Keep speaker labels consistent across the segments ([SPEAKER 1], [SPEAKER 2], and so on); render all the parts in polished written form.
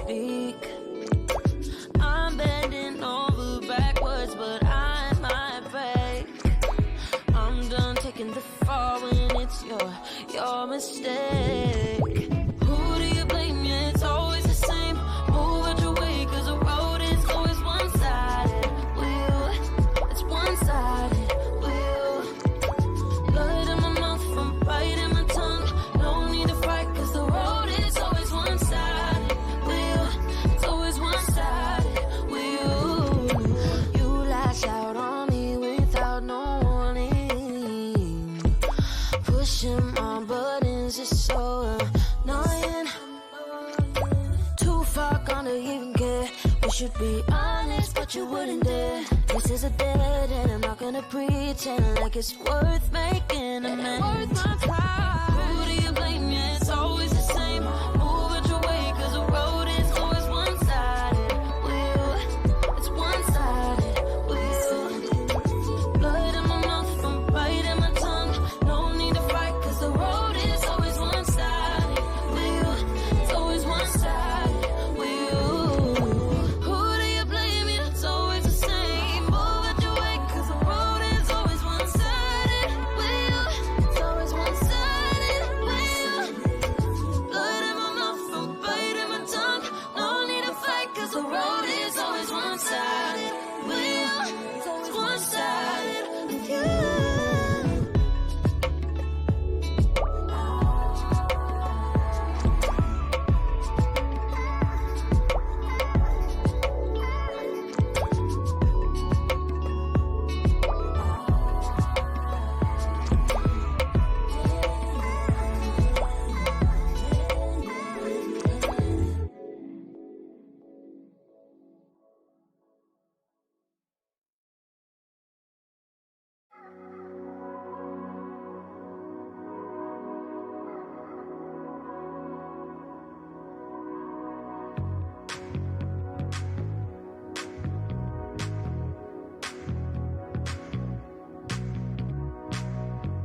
[SPEAKER 1] speak. I'm bending over backwards, but I might break. I'm done taking the fall when it's your mistake. Who do you blame? Yeah, it's always the same. Move out your way, cause the road is always one-sided. It's one-sided. Blood in my mouth from biting my tongue. No need to fight, cause the road is always one-sided. It's always one-sided. You lash out on me without no warning. Pushing my buttons is so annoying. Too far gone to even care. We should be honest, but you wouldn't dare. This is a dead end, I'm not gonna pretend like it's worth making amends. Worth my time. Who do you blame? Yeah, it's always the same. Move out your way, cause the road is always one-sided. It's one-sided. Blood in my mouth from biting my tongue. No need to fight, cause the road is always one-sided. It's always one-sided. Who do you blame? Yeah, it's always the same. Move out your way, cause the road is always one-sided. It's always one-sided. Blood in my mouth from biting my tongue. No need to fight, cause the road is always one-sided. It's always one-sided with you.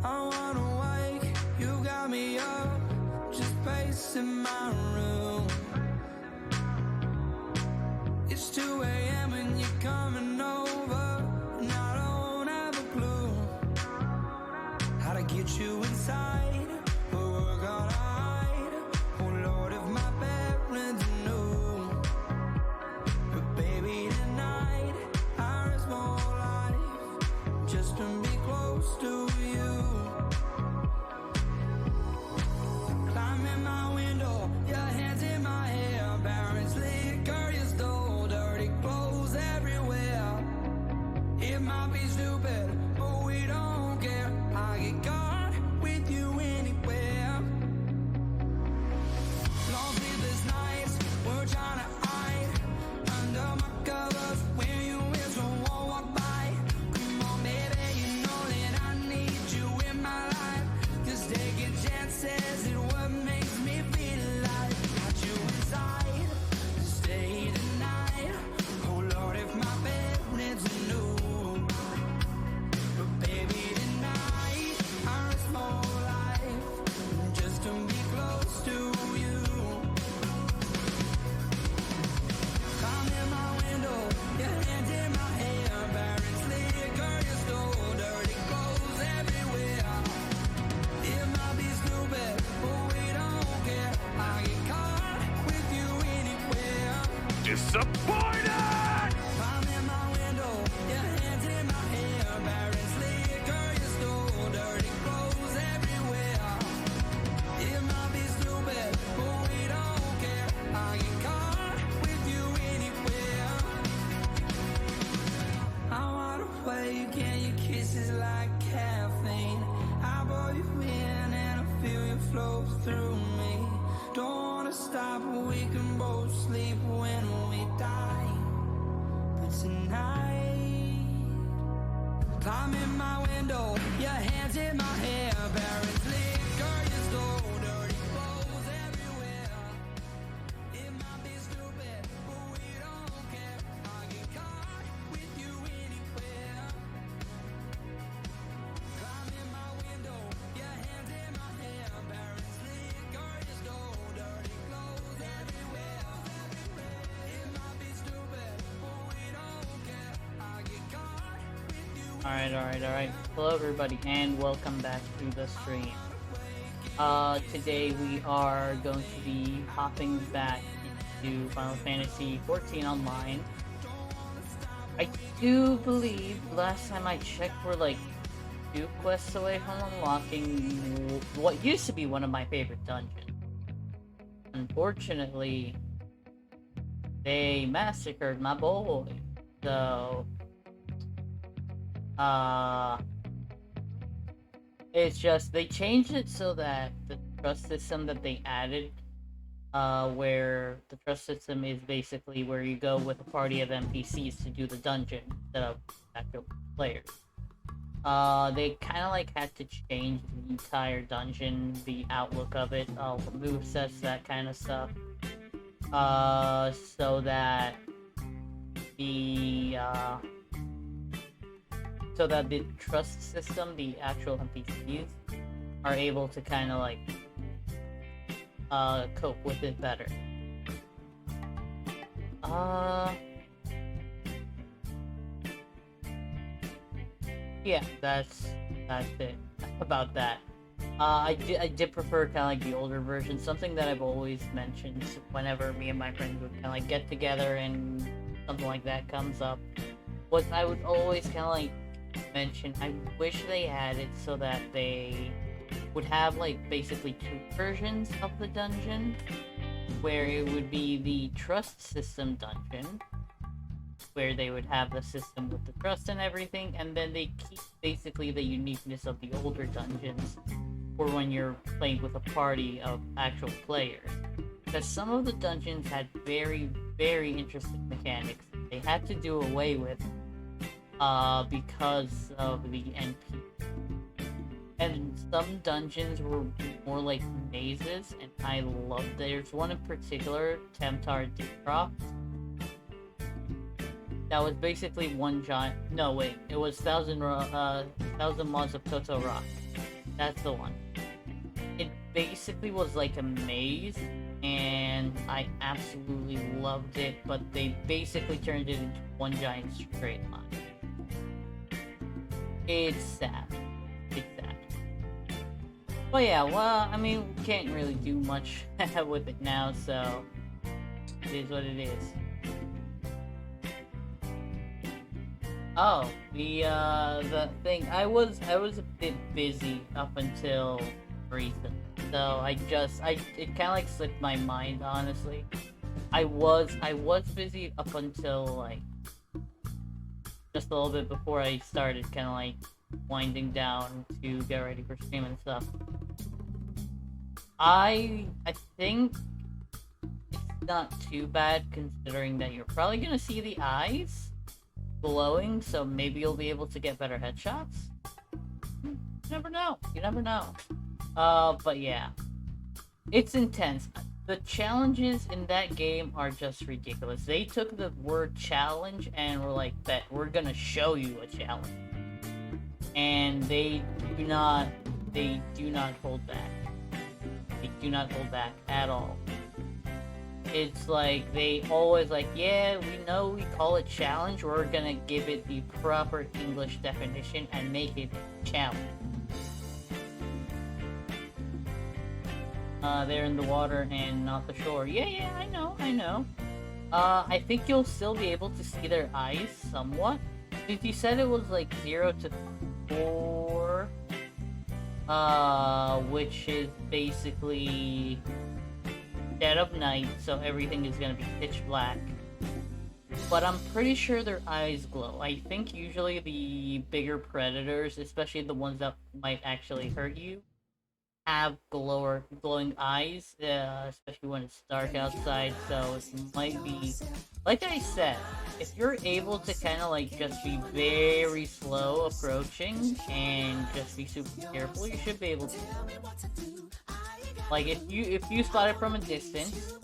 [SPEAKER 2] I wanna wake, you got me up, just pacing my room. It's 2 a.m. and you're coming over, and I don't have a clue how to get you inside, but we're gonna hide. Oh Lord, if my parents knew, but baby tonight I risk my whole life just to be close to you. Climb in my window, your hands in my hair. Parents liquor, you stole dirty clothes everywhere. It might be stupid, but we don't care. I get caught with you anywhere. Long sleepless nights, we're trying to hide under my covers when you whistle won't walk by. Come on, baby, you know that I need you in my life. Just taking chances is what makes me feel alive. Got you inside to stay tonight. Oh Lord, if my parents knew, but baby tonight I risk my whole life just to be close to you. Climb in my window, your hands in my hair. Parents liquor, you stole dirty clothes everywhere. It might be stupid, but we don't care. I get caught with you anywhere.
[SPEAKER 3] Disappointed!
[SPEAKER 2] Climb in my window, your hands in my hair. Parents liquor, you stole dirty clothes everywhere. It might be stupid, but we don't care. I get caught with you anywhere. I'm wide awake and your kisses like caffeine. I pour you in and I feel you flow through me. Don't wanna stop, we can both sleep when we die. But tonight, climb in my window, your hands in my hair. Parents liquor, you stole dirty clothes everywhere. It might be stupid, but we don't care. I get caught with you anywhere. Climb in my window, your hands in my hair. Parents liquor, you stole dirty clothes everywhere.
[SPEAKER 3] Alright. Hello everybody and welcome back to the stream. Today we are going to be hopping back into Final Fantasy XIV Online. I do believe last time I checked we're like 2 quests away from unlocking what used to be one of my favorite dungeons. Unfortunately, they massacred my boy, so it's just they changed it so that the trust system that they added, where the trust system is basically where you go with a party of NPCs to do the dungeon instead of actual players. They kind of like had to change the entire dungeon, the outlook of it, all the movesets, that kind of stuff, so that the trust system, the actual NPCs, are able to kind of like cope with it better. Yeah, that's it about that. I did prefer kind of like the older version. Something that I've always mentioned whenever me and my friends would kind of like get together and something like that comes up, was I would always kind of like mention I wish they had it so that they would have like basically 2 versions of the dungeon, where it would be the trust system dungeon, where they would have the system with the trust and everything, and then they keep basically the uniqueness of the older dungeons for when you're playing with a party of actual players. Because some of the dungeons had very, very interesting mechanics they had to do away with because of the NP. And some dungeons were more like mazes, and I loved it. There's one in particular, Temptar Deepcroft, that was basically one giant. No, wait, it was Thousand Mods of Toto Rock. That's the one. It basically was like a maze, and I absolutely loved it, but they basically turned it into one giant straight line. It's sad. But yeah, well, I mean, we can't really do much with it now, so it is what it is. Oh, the thing, I was a bit busy up until recent, so it kind of like slipped my mind, honestly. I was busy up until like just a little bit before I started kind of like winding down to get ready for stream and stuff. I think it's not too bad, considering that you're probably gonna see the eyes glowing, so maybe you'll be able to get better headshots. You never know. But yeah, it's intense. The challenges in that game are just ridiculous. They took the word challenge and were like, "Bet we're gonna show you a challenge," and they do not hold back. They do not hold back at all. It's like they always like, yeah, we know we call it challenge, we're gonna give it the proper English definition and make it challenge. They're in the water and not the shore. Yeah, I know. I think you'll still be able to see their eyes somewhat. Since you said it was like 0 to 4, which is basically dead of night, so everything is gonna be pitch black. But I'm pretty sure their eyes glow. I think usually the bigger predators, especially the ones that might actually hurt you, have glowing eyes, especially when it's dark outside, so it might be, like I said, if you're able to kind of like just be very slow approaching and just be super careful, you should be able to. Like if you spot it from a distance,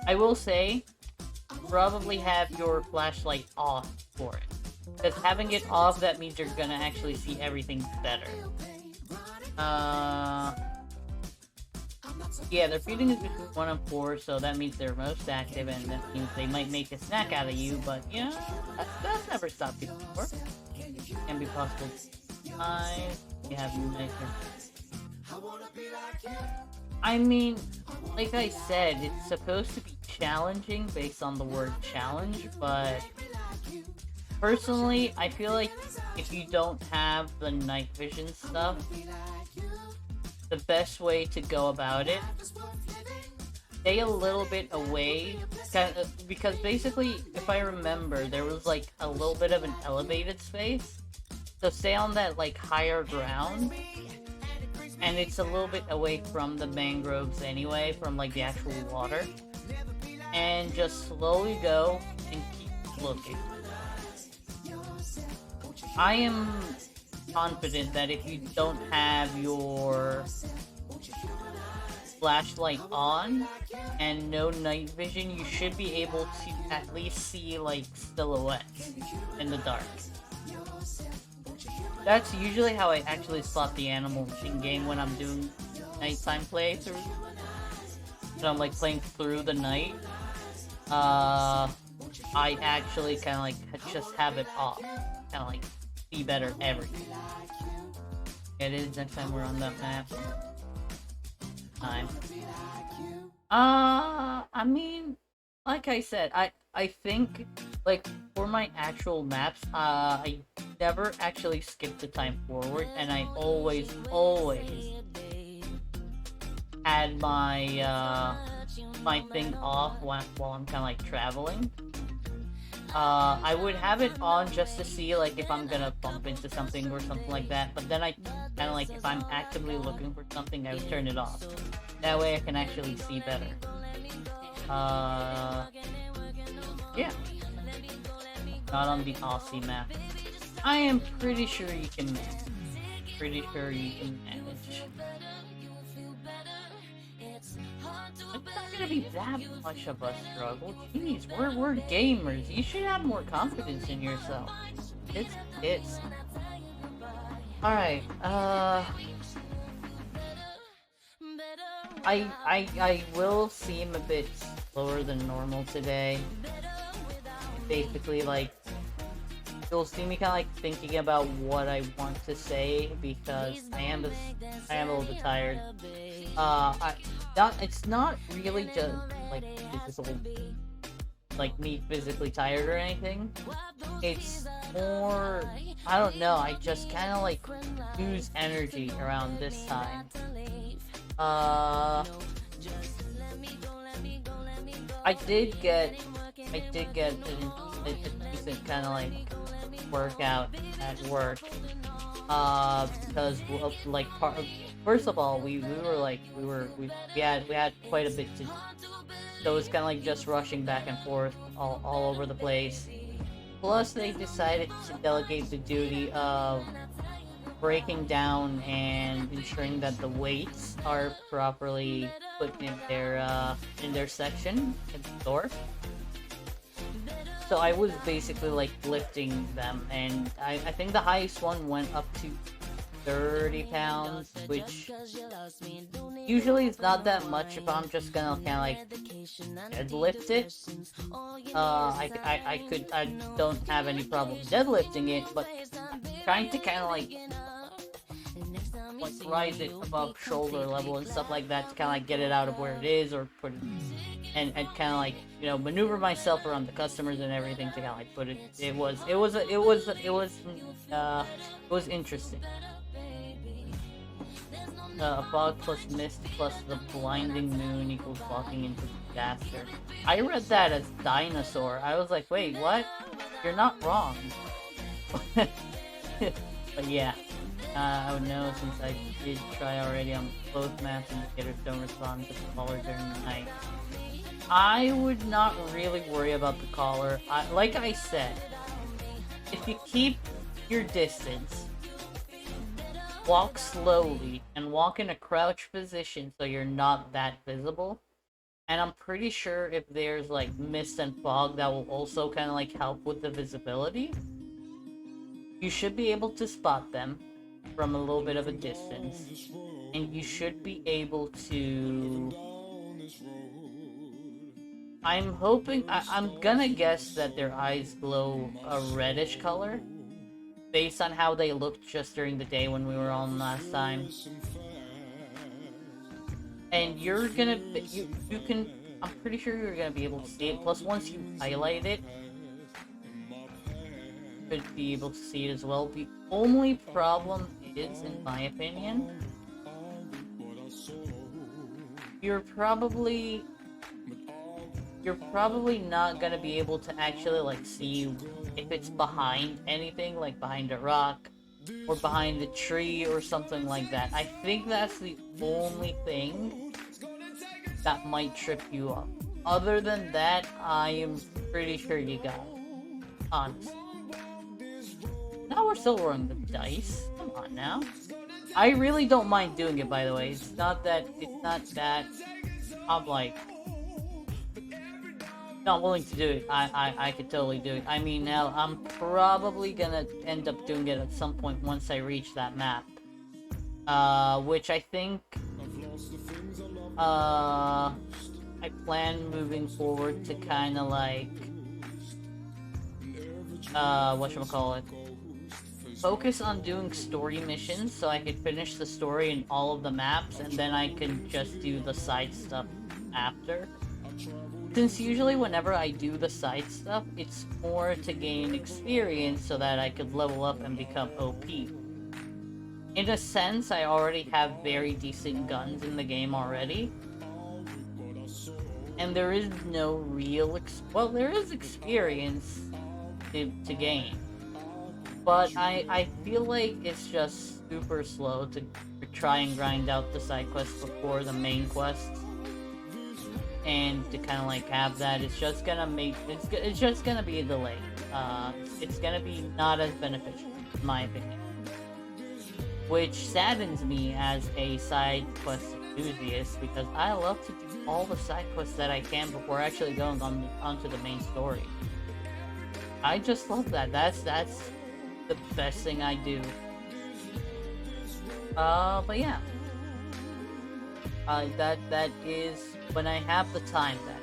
[SPEAKER 3] I will say, probably have your flashlight off for it. Because having it off, that means you're gonna actually see everything better. Yeah, their feeding is between 1 and 4, so that means they're most active, and that means they might make a snack out of you, but, you know, that's never stopped people before. Can be possible. You have nicer. I mean, like I said, it's supposed to be challenging based on the word challenge, but personally, I feel like if you don't have the night vision stuff, the best way to go about it, stay a little bit away, because basically, if I remember, there was like a little bit of an elevated space, so stay on that like higher ground, and it's a little bit away from the mangroves anyway, from like the actual water, and just slowly go and keep looking. I am confident that if you don't have your flashlight on and no night vision, you should be able to at least see like silhouettes in the dark. That's usually how I actually spot the animals in game when I'm doing nighttime playthrough. So I'm like playing through the night. I actually kind of like just have it off, kind of like see better everything. It is next time we're on that map. Time. I mean, like I said, I think like for my actual maps, I never actually skip the time forward, and I always had my my thing off while I'm kind of like traveling. I would have it on just to see like if I'm gonna bump into something or something like that, but then I kind of like, if I'm actively looking for something, I would turn it off. That way I can actually see better. Yeah. Not on the Aussie map. I am pretty sure you can manage. Pretty sure you can manage. It's not gonna be that much of a struggle. Jeez, we're gamers. You should have more confidence in yourself. It's alright, I will seem a bit slower than normal today. Basically, like, you'll see me kind of like thinking about what I want to because I am a little bit tired. It's not really just like physical, like me physically tired or anything. It's more, I don't know, I just kind of like lose energy around this time. I did get a decent kind of like workout at work, because like first of all, we had quite a bit to do, so it was kind of like just rushing back and forth all over the place. Plus, they decided to delegate the duty of breaking down and ensuring that the weights are properly put in their section in the store. So I was basically like lifting them, and I think the highest one went up to 30 pounds, which usually is not that much if I'm just gonna kind of like deadlift it. I don't have any problem deadlifting it, but trying to kind of like rise it above shoulder level and stuff like that to kind of like get it out of where it is, or put it and kind of like, you know, maneuver myself around the customers and everything to kind of like put it. It was interesting. Fog plus mist plus the blinding moon equals walking into disaster. I read that as dinosaur. I was like, wait, what? You're not wrong. But yeah. I would know since I did try already on both maps. Indicators don't respond to the caller during the night. I would not really worry about the caller. Like I said, if you keep your distance, walk slowly, and walk in a crouch position so you're not that visible. And I'm pretty sure if there's like mist and fog, that will also kind of like help with the visibility. You should be able to spot them from a little bit of a distance, and you should be able to, I'm hoping, I'm gonna guess that their eyes glow a reddish color, based on how they looked just during the day when we were on last time. And you're gonna, you can, I'm pretty sure you're gonna be able to see it. Plus, once you highlight it, you should be able to see it as well. The only problem is, in my opinion, you're probably not gonna be able to actually like see if it's behind anything, like behind a rock or behind a tree or something like that. I think that's the only thing that might trip you up. Other than that, I am pretty sure you got it. Honestly. Now we're still rolling the dice. Come on now. I really don't mind doing it, by the way. It's not that I'm like not willing to do it. I could totally do it. I mean, now I'm probably gonna end up doing it at some point once I reach that map. Which I think I plan moving forward to kind of like whatchamacallit, focus on doing story missions so I could finish the story in all of the maps, and then I can just do the side stuff after. Since usually whenever I do the side stuff, it's more to gain experience so that I could level up and become OP. In a sense, I already have very decent guns in the game already. And there is no real well, there is experience to gain. But I feel like it's just super slow to try and grind out the side quests before the main quests. And to kind of like have that, it's just gonna make, it's just gonna be a delay. It's gonna be not as beneficial, in my opinion. Which saddens me as a side quest enthusiast, because I love to do all the side quests that I can before actually going onto the main story. I just love that. That's the best thing I do. But yeah. That is when I have the time. That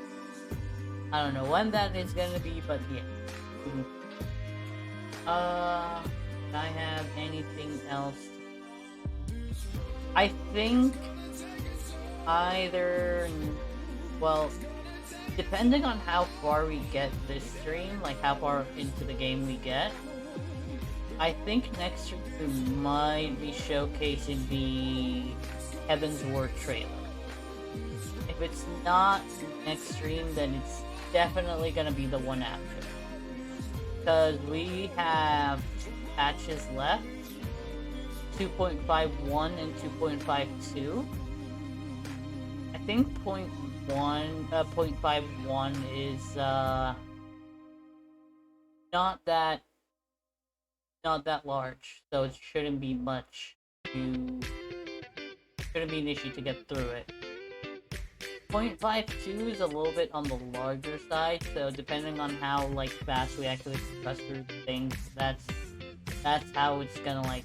[SPEAKER 3] I don't know when that is gonna be, but yeah. Do I have anything else? I think either, well, depending on how far we get this stream, like how far into the game we get, I think next stream we might be showcasing the Heaven's War trailer. If it's not next stream, then it's definitely gonna be the one after. Because we have 2 patches left, 2.51 and 2.52. I think 0.51 is not that large, so it shouldn't be much shouldn't be an issue to get through it. 0.52 is a little bit on the larger side, so depending on how like fast we actually press through things, that's how it's gonna like,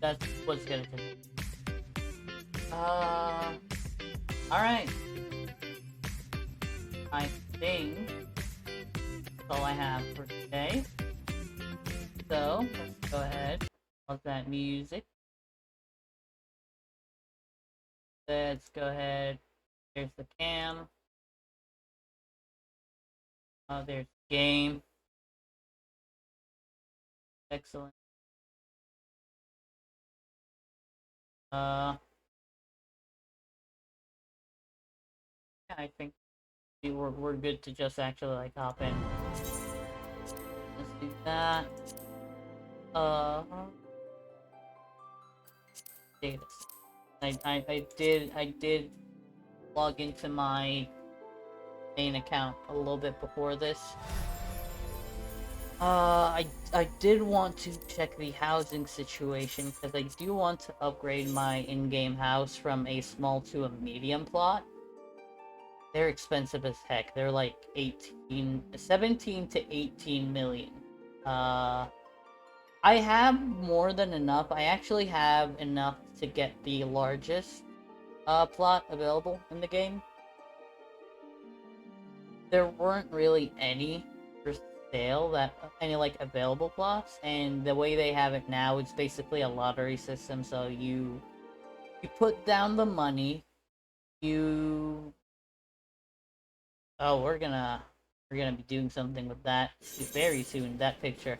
[SPEAKER 3] that's what's gonna take. Alright. I think that's all I have for today. So let's go ahead. Pause that music. Let's go ahead. There's the cam. There's the game. Excellent. Yeah, I think we're good to just actually like hop in. Let's do that. Status. I did log into my main account a little bit before this. I did want to check the housing situation, because I do want to upgrade my in-game house from a small to a medium plot. They're expensive as heck. They're like 17 to 18 million. I have more than enough. I actually have enough to get the largest plot available in the game. There weren't really any for sale that any like available plots, and the way they have it now, it's basically a lottery system. So you put down the money, you oh we're gonna be doing something with that very soon. That picture.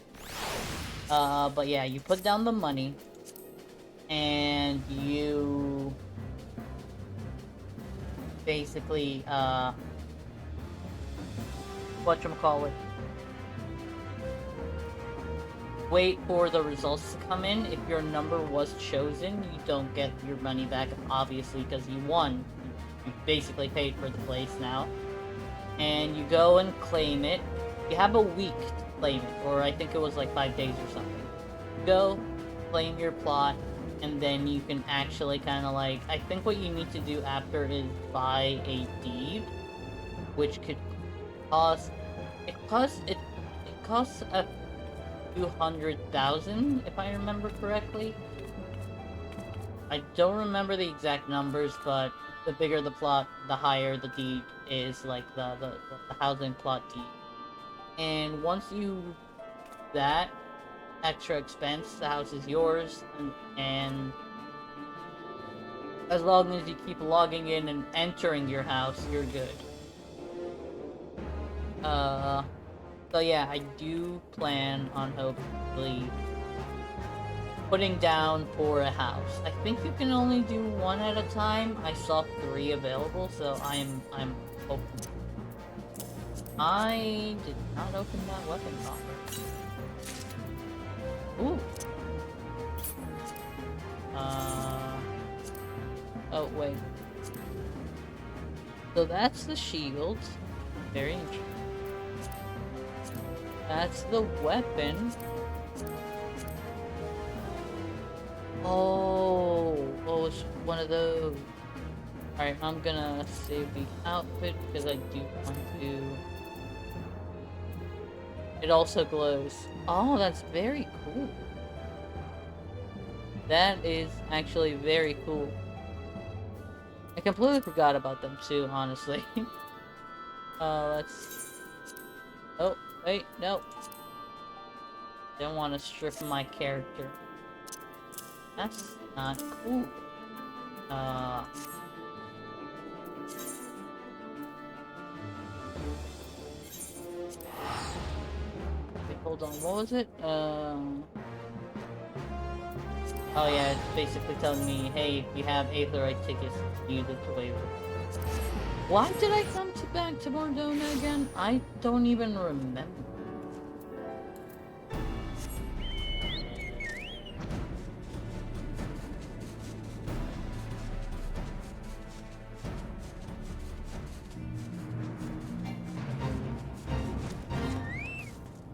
[SPEAKER 3] But yeah, you put down the money, and you basically whatchamacallit, wait for the results to come in. If your number was chosen, you don't get your money back, obviously, because you won. You basically paid for the place now. And you go and claim it. You have a week to claim it, or I think it was like 5 days or something. Go, claim your plot, and then you can actually kind of like, I think what you need to do after is buy a deed, which could cost, it costs a few 100,000, if I remember correctly. I don't remember the exact numbers, but the bigger the plot, the higher the deed is, like the housing plot deed. And once you that extra expense, the house is yours, and as long as you keep logging in and entering your house, you're good. So yeah, I do plan on hopefully putting down for a house. I think you can only do one at a time. I saw 3 available, so I'm hoping. I did not open that weapon coffer. Ooh. Oh wait. So that's the shield. Very interesting. That's the weapon. Oh, it's one of those. Alright, I'm gonna save the outfit because I do want to. It also glows. Oh, that's very cool. That is actually very cool. I completely forgot about them too, honestly. Let's... Oh, wait, no. Don't want to strip my character. That's not cool. Wait, hold on, what was it? Oh yeah, it's basically telling me, hey, if you have Aetherite tickets, use it to waiver. Why did I come back to Bordona again? I don't even remember.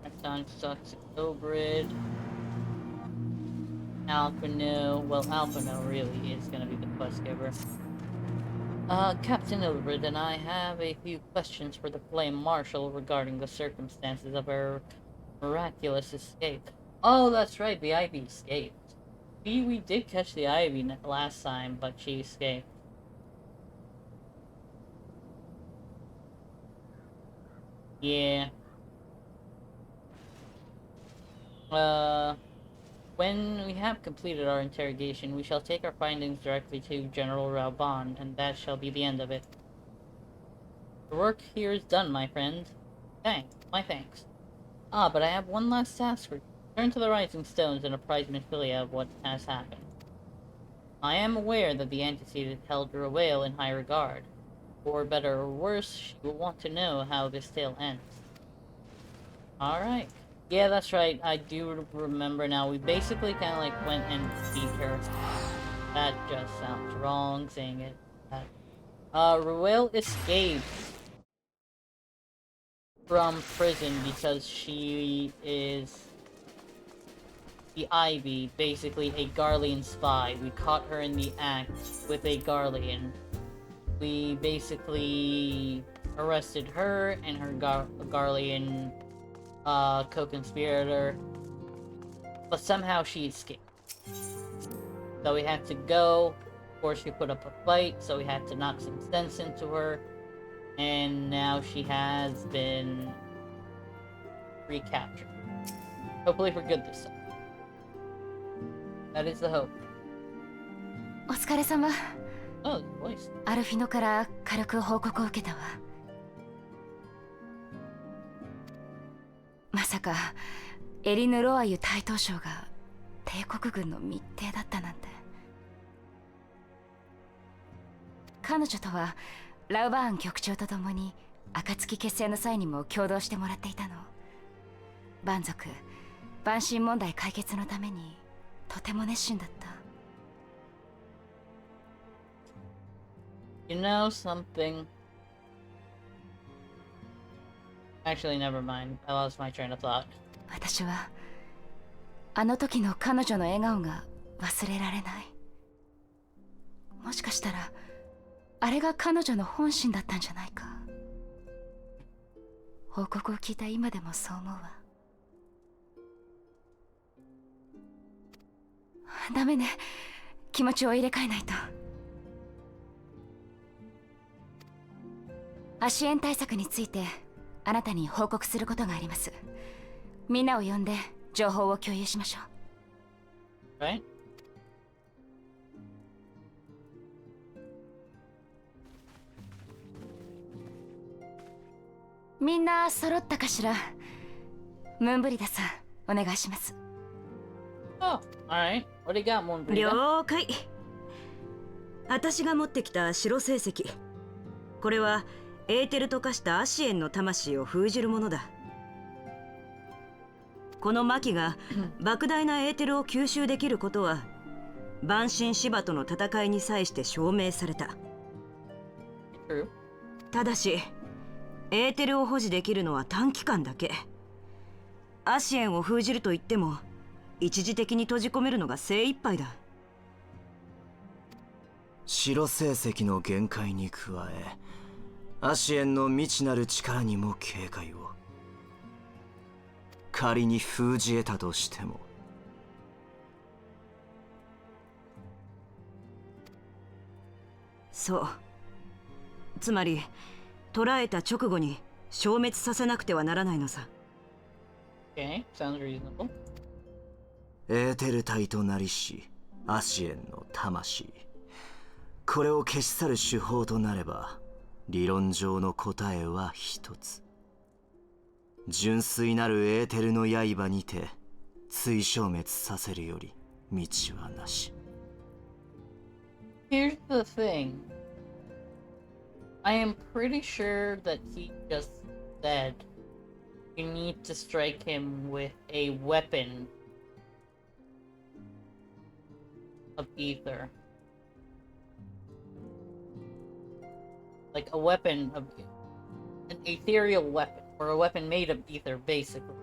[SPEAKER 3] That time sucks. Obrid. Alphino. Well, Alphino really is gonna be the quest giver. Captain Ilbrid and I have a few questions for the Flame Marshal regarding the circumstances of her miraculous escape. Oh, that's right, the Ivy escaped. We did catch the Ivy last time, but she escaped. Yeah. When we have completed our interrogation, we shall take our findings directly to General Rauban, and that shall be the end of it. The work here is done, my friend. My thanks. Ah, but I have one last task for you. Return to the Rising Stones and apprise Minfilia of what has happened. I am aware that the Antecedent held Rowale in high regard. For better or worse, she will want to know how this tale ends. Alright. Yeah, that's right. I do remember now. We basically kind of like went and beat her. That just sounds wrong saying it. Rowale escaped from prison because she is the Ivy, basically a Garlean spy. We caught her in the act with a Garlean. We basically arrested her and her Garlean co-conspirator, but somehow she escaped. So we had to go. Of course, she put up a fight, so we had to knock some sense into her, and now she has been recapture. Hopefully for good this time. That is the hope.
[SPEAKER 1] お疲れ様。
[SPEAKER 3] Oh, voice.
[SPEAKER 1] アルフィノから軽く報告を受けたわ。まさかエリヌ・ロアユ大統将が帝国軍の密偵だったなんて。彼女とはラウバーン局長と共に暁結成の際にも共同してもらっていたの。蛮族蛮神問題解決のためにとても熱心だった。
[SPEAKER 3] You know something? Actually, never mind. I lost my train of thought.
[SPEAKER 1] 私はあの時の彼女の笑顔が忘れられない。もしかしたらあれが彼女の本心だったんじゃないか。報告を聞いた今でもそう思うわ。ダメね、気持ちを入れ替えないと。足炎対策についてあなたに報告することがあります。みんなを呼んで情報を共有しましょう。
[SPEAKER 3] Right?
[SPEAKER 1] みんな揃ったかしら。ムーンブリダさん、お願いします。
[SPEAKER 3] Oh, alright. What do you got, Moonbreeder?
[SPEAKER 4] 了解。私が持ってきた白聖石。これはエーテルと化したアシエンの魂を封じるものだ。この魔器が莫大なエーテルを吸収できることは蛮神芝との戦いに際して証明された。
[SPEAKER 3] True.
[SPEAKER 4] ただしエーテルを保持できるのは短期間だけ。アシエンを封じると言っても一時的に閉じ込めるのが精一杯だ。
[SPEAKER 5] 白聖石の限界に加えアシエンの未知なる力にも警戒を。仮に封じ得たとしても
[SPEAKER 4] そう。つまり捕らえた直後に消滅させなくてはならないのさ。
[SPEAKER 3] Okay, sounds reasonable.
[SPEAKER 5] エーテル体となりしアシエンの魂、これを消し去る手法となれば理論上の答えは一つ。純粋なるエーテルの刃にて追消滅させるより道はなし。
[SPEAKER 3] Here's the thing. I am pretty sure that he just said you need to strike him with a weapon of ether. Like a weapon of an ethereal weapon, or a weapon made of ether, basically.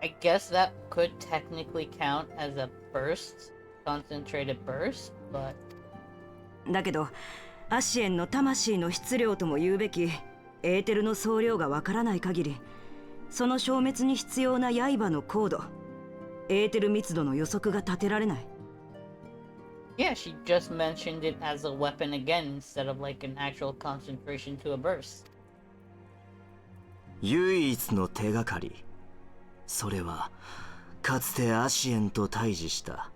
[SPEAKER 3] I guess that could technically count as a burst, concentrated burst, but
[SPEAKER 4] だけどアシエンの魂の質量とも言うべきエーテルの総量がわからない限り、その消滅に必要な刃の高度、エーテル密度の予測が立てられない。
[SPEAKER 3] yeah, she just mentioned it as a weapon again instead of like an actual concentration to a burst.
[SPEAKER 5] 唯一の手がかり、それはかつてアシエンと対峙した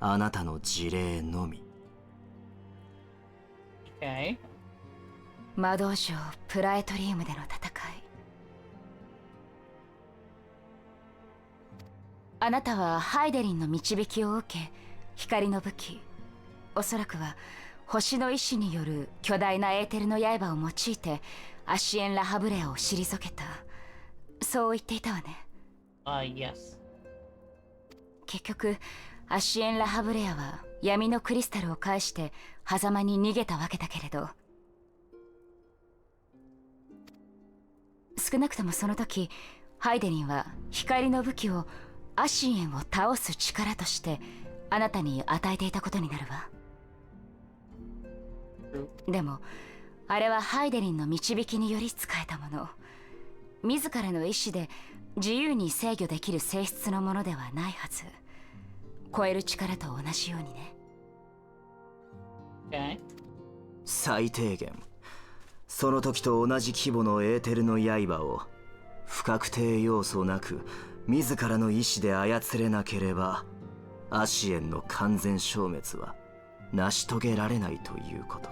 [SPEAKER 5] あなたの事例のみ。
[SPEAKER 3] Okay.
[SPEAKER 1] 魔導城プラエトリウムでの戦い。あなたはハイデリンの導きを受け、光の武器、おそらくは星の意志による巨大なエーテルの刃を用いてアシエン・ラハブレアを退けた、そう言っていたわね。
[SPEAKER 3] Yes.
[SPEAKER 1] 結局アシエン・ラハブレアは闇のクリスタルを介して狭間に逃げたわけだけれど、少なくともその時ハイデリンは光の武器をアシエンを倒す力としてあなたに与えていたことになるわ。でもあれはハイデリンの導きにより使えたもの、自らの意志で自由に制御できる性質のものではないはず。超える力と同じようにね。
[SPEAKER 3] Okay.
[SPEAKER 5] 最低限その時と同じ規模のエーテルの刃を不確定要素なく自らの意志で操れなければアシエンの完全消滅は成し遂げられないということ。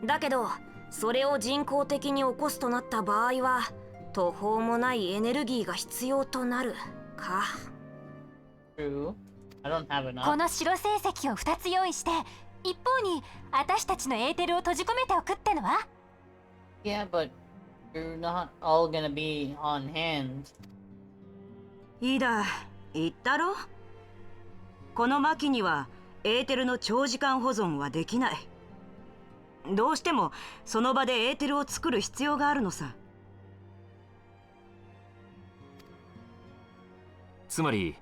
[SPEAKER 4] だけどそれを人工的に起こすとなった場合は途方もないエネルギーが必要となるか。
[SPEAKER 3] True. I don't have enough.
[SPEAKER 6] この白成績を2つ用意して一方に私たちのエーテルを閉じ込めておくってのは。
[SPEAKER 3] Yeah, but you're not all gonna be on hand.
[SPEAKER 4] いいだ、言ったろ。この魔器にはエーテルの長時間保存はできない。どうしてもその場でエーテルを作る必要があるのさ。
[SPEAKER 7] つまり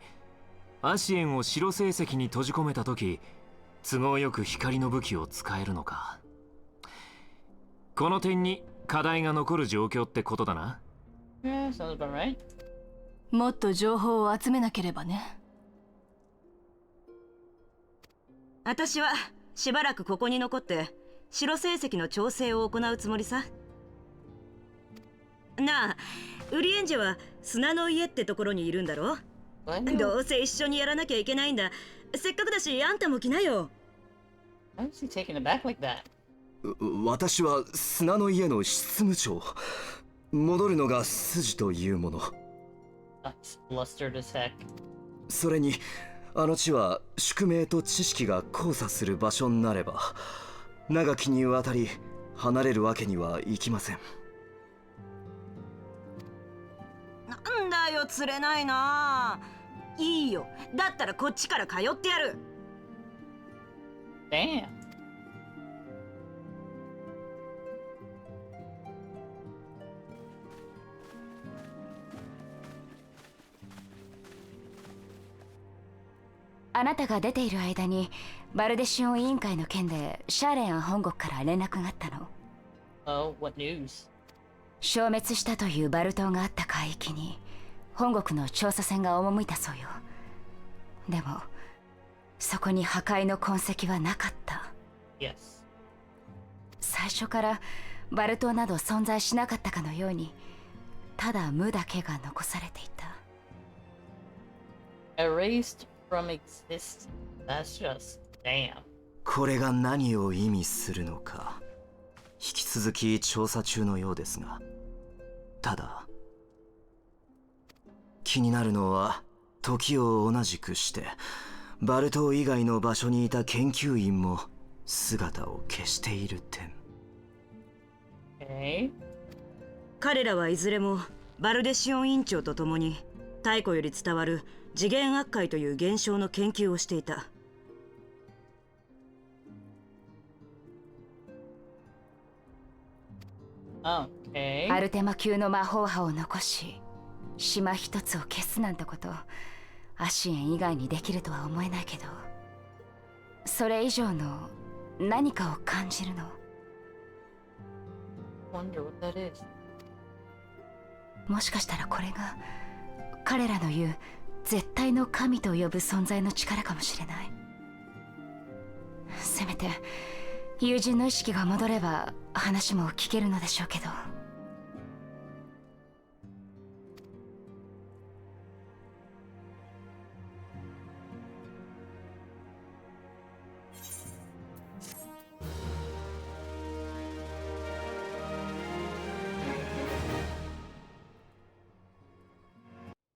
[SPEAKER 7] アシエンを白成績に閉じ込めた時、都合よく光の武器を使えるのか。この点に課題が残る状況ってことだな。
[SPEAKER 3] Yeah, sounds about right.
[SPEAKER 6] もっと情報を集めなければね。
[SPEAKER 4] 私はしばらくここに残って白成績の調整を行うつもりさ。なあ、ウリエンジェは砂の家ってところにいるんだろ。
[SPEAKER 3] What?
[SPEAKER 4] どうせ一緒にやらなきゃいけないんだ。せっかくだしあんたも来なよ。
[SPEAKER 3] Why is he taking it back like that?
[SPEAKER 5] 私は砂の家の執務長。戻るのが筋というもの。
[SPEAKER 3] That's blustered as heck.
[SPEAKER 5] それにあの地は宿命と知識が交差する場所になれば長きにわたり離れるわけにはいきません。
[SPEAKER 4] なんだよ、釣れないな。いいよ、だったらこっちから通ってやる。
[SPEAKER 3] Damn.
[SPEAKER 6] あなたが出ている間にバルデシオン委員会の件でシャーレンアン本国から連絡があったの。
[SPEAKER 3] Oh, what news?
[SPEAKER 6] 消滅したというバル島があった海域に本国の調査船が赴いたそうよ。でもそこに破壊の痕跡はなかった。
[SPEAKER 3] Yes.
[SPEAKER 6] 最初からバル島など存在しなかったかのようにただ無だけが残されていた。
[SPEAKER 3] Erased from existence. That's just damn.
[SPEAKER 5] これが何を意味するのか引き続き調査中のようですが、ただ気になるのは時を同じくしてバル島以外の場所にいた研究員も姿を消している点。
[SPEAKER 3] Okay.
[SPEAKER 4] 彼らはいずれもバルデシオン委員長と共に太古より伝わる次元悪界という現象の研究をしていた。
[SPEAKER 3] Okay.
[SPEAKER 6] アルテマ級の魔法波を残し島一つを消すなんてことアシエン以外にできるとは思えないけど、それ以上の何かを感じるの。
[SPEAKER 3] Wonder what that is.
[SPEAKER 6] もしかしたらこれが彼らの言う絶対の神と呼ぶ存在の力かもしれない。せめて友人の意識が戻れば話も聞けるのでしょうけど。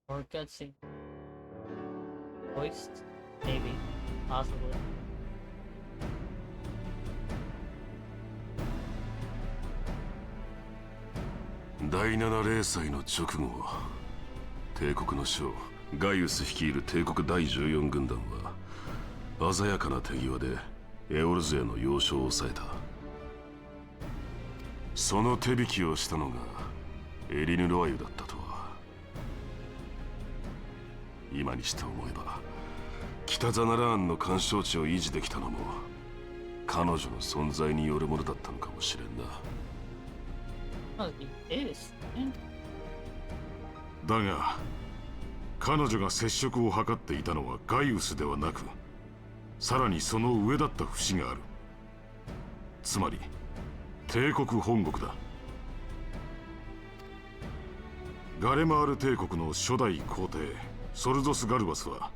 [SPEAKER 3] Or cutscene. Voiced? Maybe. Possibly.
[SPEAKER 8] 第7零祭の直後、帝国の将ガイウス率いる帝国第14軍団は鮮やかな手際でエオルズへの要衝を抑えた。その手引きをしたのがエリヌ・ロワユだったとは。今にして思えば北ザナラーンの干渉地を維持できたのも彼女の存在によるものだったのかもしれんな。
[SPEAKER 3] Oh, he is.
[SPEAKER 9] だが彼女が接触を図っていたのはガイウスではなく、さらにその上だった節がある。つまり帝国本国だ。ガレマール帝国の初代皇帝ソルゾス・ガルバスは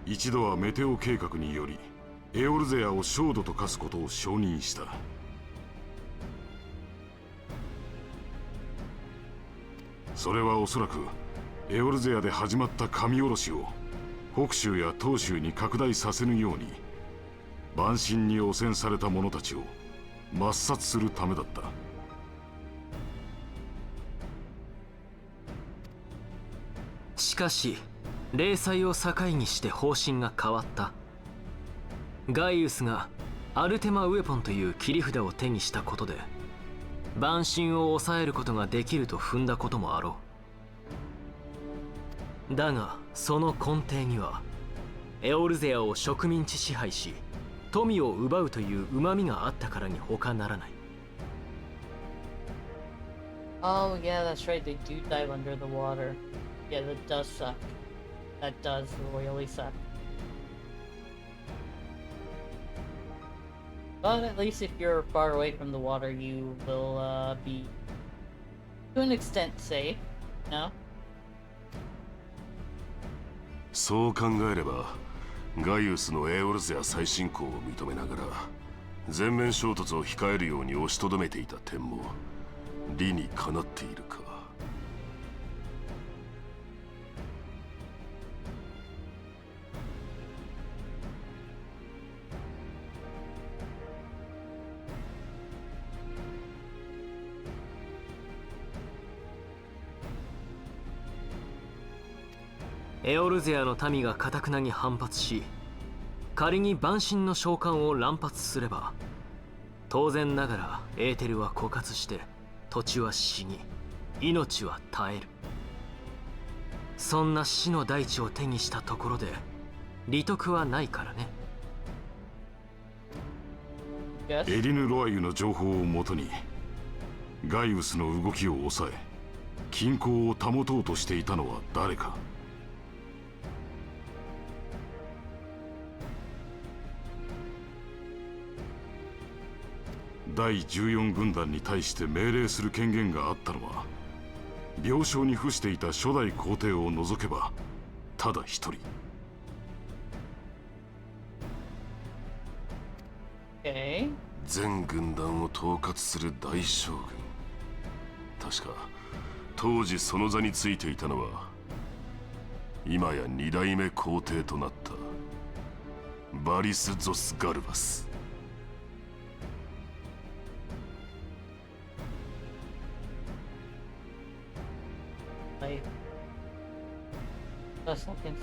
[SPEAKER 9] 一度はメテオ計画によりエオルゼアを焦土と化すことを承認した。それはおそらくエオルゼアで始まった神殺しを北州や東州に拡大させぬように蛮神に汚染された者たちを抹殺するためだった。
[SPEAKER 7] しかし霊祭を境にして方針が変わった。ガイウスがアルテマ・ウェポンという切り札を手にしたことで蛮神を抑えることができると踏んだこともあろう。だがその根底にはエオルゼアを植民地支配し富を奪うという旨味があったからに他ならない。
[SPEAKER 3] Oh yeah, that's right. They do dive under the water. Yeah, that does suck. That does royally suck. But at least if you're far away from the water, you will be, to an extent, safe. No?
[SPEAKER 8] そう考えればガイウスのエオルゼア再侵攻を認めながら全面衝突を控えるように押しとどめていた点も理にかなっているか。
[SPEAKER 7] エオルゼアの民が頑なに反発し、仮に蛮神の召喚を乱発すれば、当然ながらエーテルは枯渇して土地は死に命は絶える。そんな死の大地を手にしたところで利得はないからね。
[SPEAKER 9] エリヌ・ロアユの情報をもとにガイウスの動きを抑え均衡を保とうとしていたのは誰か。第14軍団に対して命令する権限があったのは病床に伏していた初代皇帝を除けばただ一人。
[SPEAKER 8] 全軍団を統括する大将軍。確か当時その座についていたのは今や2代目皇帝となったバリス・ゾス・ガルバス。
[SPEAKER 3] Just looking.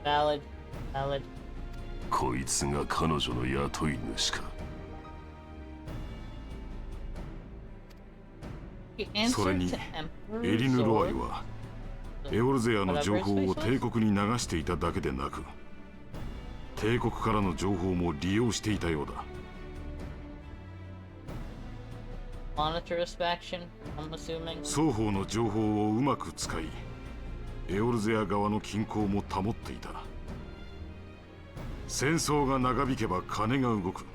[SPEAKER 3] Valid. Valid.
[SPEAKER 8] こいつが彼女の雇い主か。
[SPEAKER 9] それにエリヌ・ロアイはエオルゼアの情報を帝国に流していただけでなく帝国からの情報も利用していたようだ。双方の情報をうまく使いエオルゼア側の均衡も保っていた。戦争が長引けば金が動く。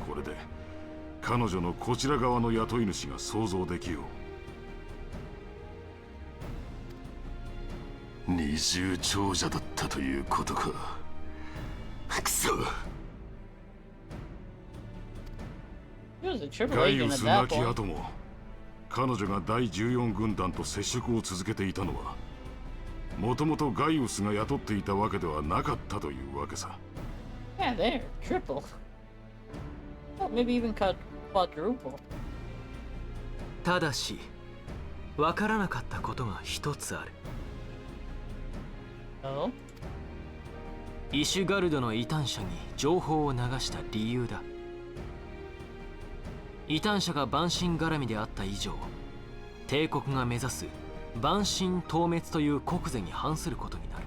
[SPEAKER 9] これで彼女のこちら側の雇い主が想像できよ
[SPEAKER 8] う。二重長者だったということか。くそ。
[SPEAKER 9] ガイウス亡き後も彼女が第14軍団と接触を続けていたのはもともとガイウスが雇っていたわけではなかったというわけさ。
[SPEAKER 3] Yeah, there, triple. Oh, maybe even quadruple.
[SPEAKER 7] ただし、わからなかったことが一つある。
[SPEAKER 3] Oh?
[SPEAKER 7] イシュガルドの異端者に情報を流した理由だ。異端者が蛮神絡みであった以上、帝国が目指す蛮神討滅という国是に反することになる。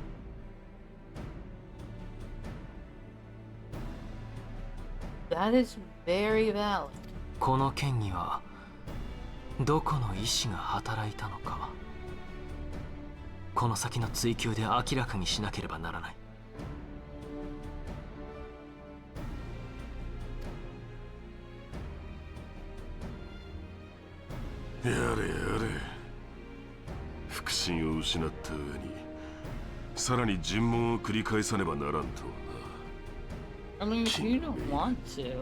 [SPEAKER 3] That is very valid.
[SPEAKER 7] この件にはどこの意志が働いたのか、この先の追及で明らかにしなければならない。
[SPEAKER 8] やれやれ。腹心を失った上にさらに尋問を繰り返さねばならんとはな。
[SPEAKER 3] I mean, if you don't want to,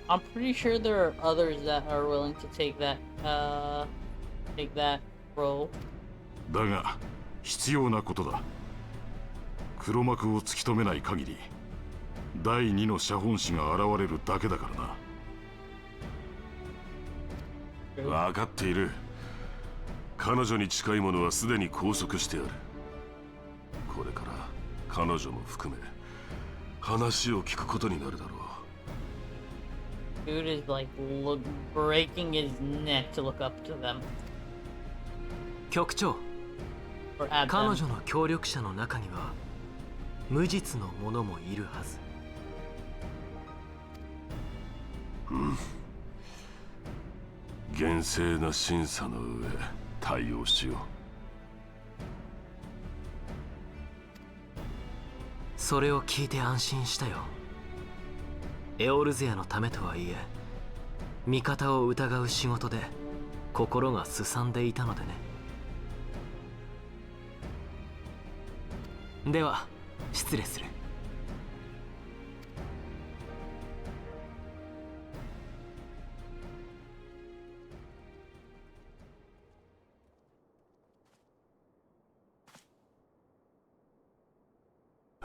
[SPEAKER 3] I'm pretty sure there are others that are willing to take that role.
[SPEAKER 9] だが必要なことだ。黒幕を突き止めない限り第二の写本師が現れるだけだからな。
[SPEAKER 8] 分かっている。彼女に近い者はすでに拘束してある。これから彼女も含め話を聞くことになるだろう。
[SPEAKER 3] Dude is like breaking his neck to look up to them
[SPEAKER 10] 局長、
[SPEAKER 3] or at
[SPEAKER 10] 彼
[SPEAKER 3] them.
[SPEAKER 10] 女の協力者の中には無実の者もいるはず。
[SPEAKER 8] 厳正な審査の上対応しよう。
[SPEAKER 10] それを聞いて安心したよ。エオルゼアのためとはいえ、味方を疑う仕事で心がすさんでいたのでね。では失礼する。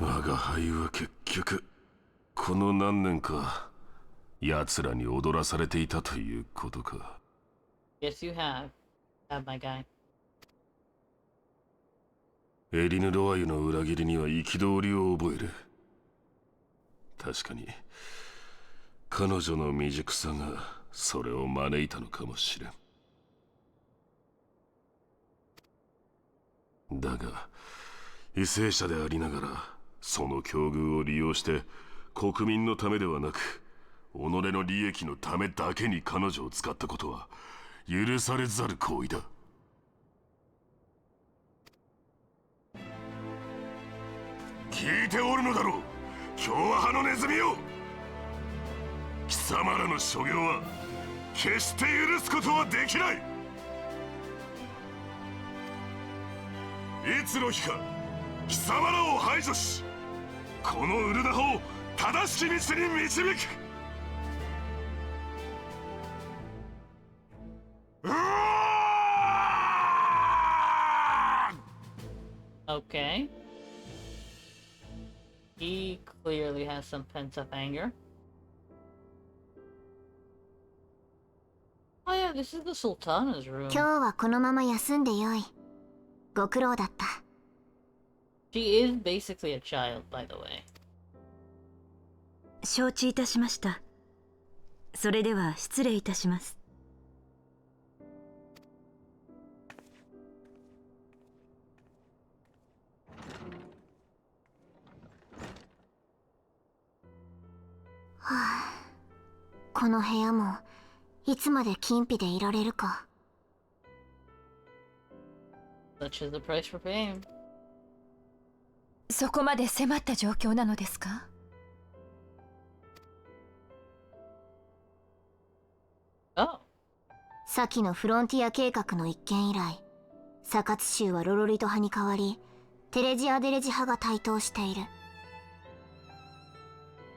[SPEAKER 8] 我が輩は結局この何年か奴らに踊らされていたということか。
[SPEAKER 3] Yes, you have my guy.
[SPEAKER 8] エリヌ・ロワイユの裏切りには憤りを覚える。確かに彼女の未熟さがそれを招いたのかもしれん。だが為政者でありながらその境遇を利用して国民のためではなく己の利益のためだけに彼女を使ったことは許されざる行為だ。聞いておるのだろう、共和派のネズミよ。貴様らの所業は決して許すことはできない。いつの日か貴様らを排除し、このウルダハを正しき道に導く。
[SPEAKER 3] Okay. He clearly has some pent-up anger. Oh yeah, this is the Sultana's room.
[SPEAKER 11] 今日はこのまま休んでよい。ご苦労だった。
[SPEAKER 3] She is basically a child, by the way.
[SPEAKER 4] 承知いたしました。それでは失礼いたします。
[SPEAKER 11] はあ、この部屋もいつまで禁閉でいられるか。
[SPEAKER 3] Such is the price for fame.
[SPEAKER 6] そこまで迫った状況なのですか？
[SPEAKER 11] 先のフロンティア計画の一件以来、サカツ州はロロリト派に代わりテレジアデレジ派が台頭している。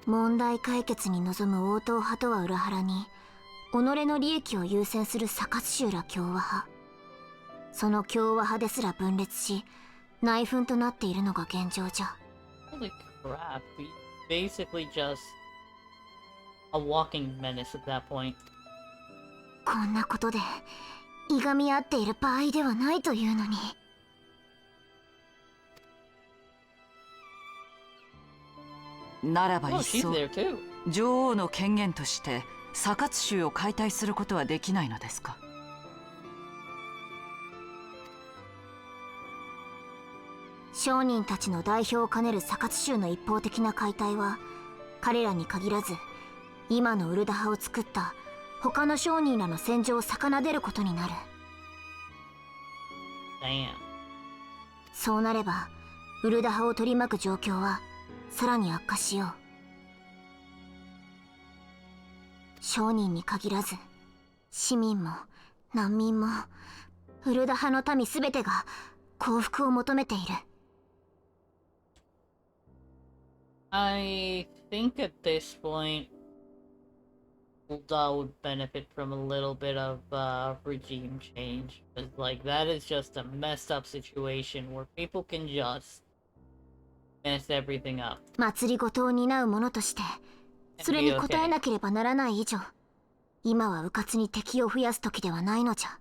[SPEAKER 11] 問題解決に臨む応答派とは裏腹に己の利益を優先するサカツ州ら共和派。その共和派ですら分裂し内紛となっているのが現状じゃ。
[SPEAKER 3] Holy crap, basically just a walking menace at that point.
[SPEAKER 11] こんなことでいがみ合っている場合ではないというのに。
[SPEAKER 4] ならば
[SPEAKER 3] Oh,
[SPEAKER 4] いっ
[SPEAKER 3] she's
[SPEAKER 4] そ
[SPEAKER 3] there too.
[SPEAKER 4] 女王の権限としてサカツ州を解体することはできないのですか？
[SPEAKER 11] 商人たちの代表を兼ねるサカツ州の一方的な解体は彼らに限らず今のウルダ派を作った他の商人らの戦場を逆でることになる。
[SPEAKER 3] Damn.
[SPEAKER 11] そうなればウルダ派を取り巻く状況はさらに悪化しよう。商人に限らず市民も難民もウルダ派の民すべてが幸福を求めている。
[SPEAKER 3] I think at this point, Ulda would benefit from a little bit of regime change. Because, like, that is just a messed up situation where people can just mess everything up.
[SPEAKER 11] 祭りごとを担う者として、それに応えなければならない以上、今は迂闊に敵を増やす時ではないのじゃ。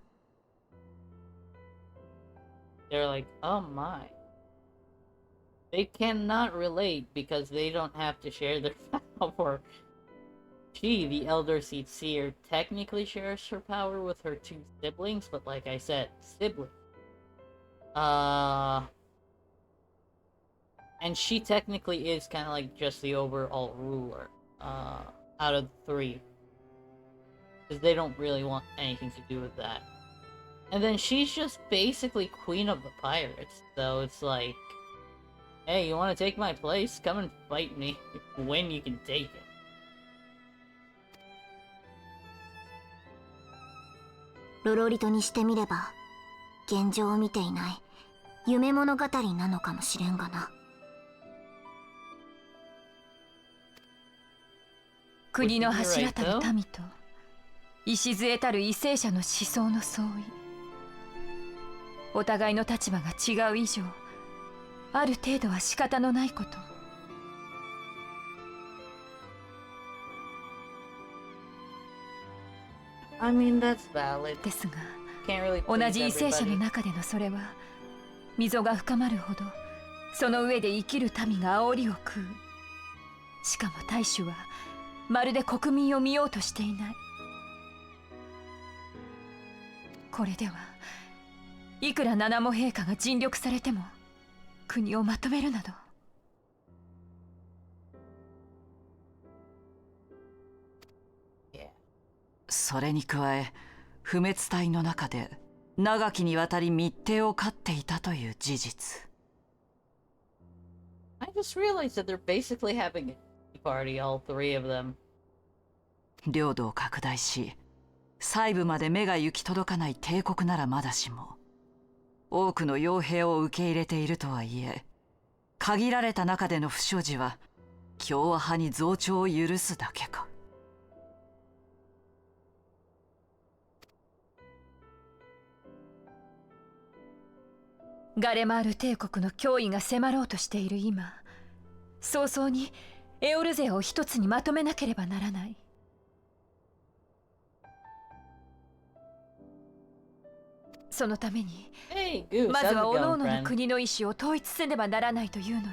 [SPEAKER 3] They're like, oh my. They cannot relate because they don't have to share their power. She, the elder seat seer, technically shares her power with her two siblings, but like I said, siblings. And she technically is kind of like just the overall ruler, out of the three. Because they don't really want anything to do with that. And then she's just basically queen of the pirates, so it's like, hey, you want to take my place? Come and fight me. When you can take it.
[SPEAKER 11] ロロリトにしてみれば、現状を見ていない夢物語なのかもしれんがな。
[SPEAKER 6] 国の柱たる民と礎たる為政者の思想の相違、お互いの立場が違う以上、ある程度は仕方のないこと。
[SPEAKER 3] I mean, that's valid.
[SPEAKER 6] ですが、
[SPEAKER 3] Can't really
[SPEAKER 6] 同
[SPEAKER 3] please
[SPEAKER 6] じ為政者の
[SPEAKER 3] everybody.
[SPEAKER 6] 中でのそれは、溝が深まるほど、その上で生きる民が煽りを食う。しかも大衆は、まるで国民を見ようとしていない。これでは、いくら七も陛下が尽力されても、国をまとめるなど。
[SPEAKER 12] それに加え、不滅隊の中で長きにわたり密偵を飼っていたという事実。
[SPEAKER 3] I just realized that they're basically having a tea party, all three of them.
[SPEAKER 12] 領土を拡大し、細部まで目が行き届かない帝国ならまだしも、多くの傭兵を受け入れているとはいえ、限られた中での不祥事は共和派に増長を許すだけか。
[SPEAKER 6] ガレマール帝国の脅威が迫ろうとしている今、早々にエオルゼアを一つにまとめなければならない。そのために、
[SPEAKER 3] Hey, Goose,
[SPEAKER 6] まず
[SPEAKER 3] how's
[SPEAKER 6] は
[SPEAKER 3] it
[SPEAKER 6] 各
[SPEAKER 3] going,
[SPEAKER 6] 々の
[SPEAKER 3] friend?
[SPEAKER 6] 国の意志を統一せねばならないというのに、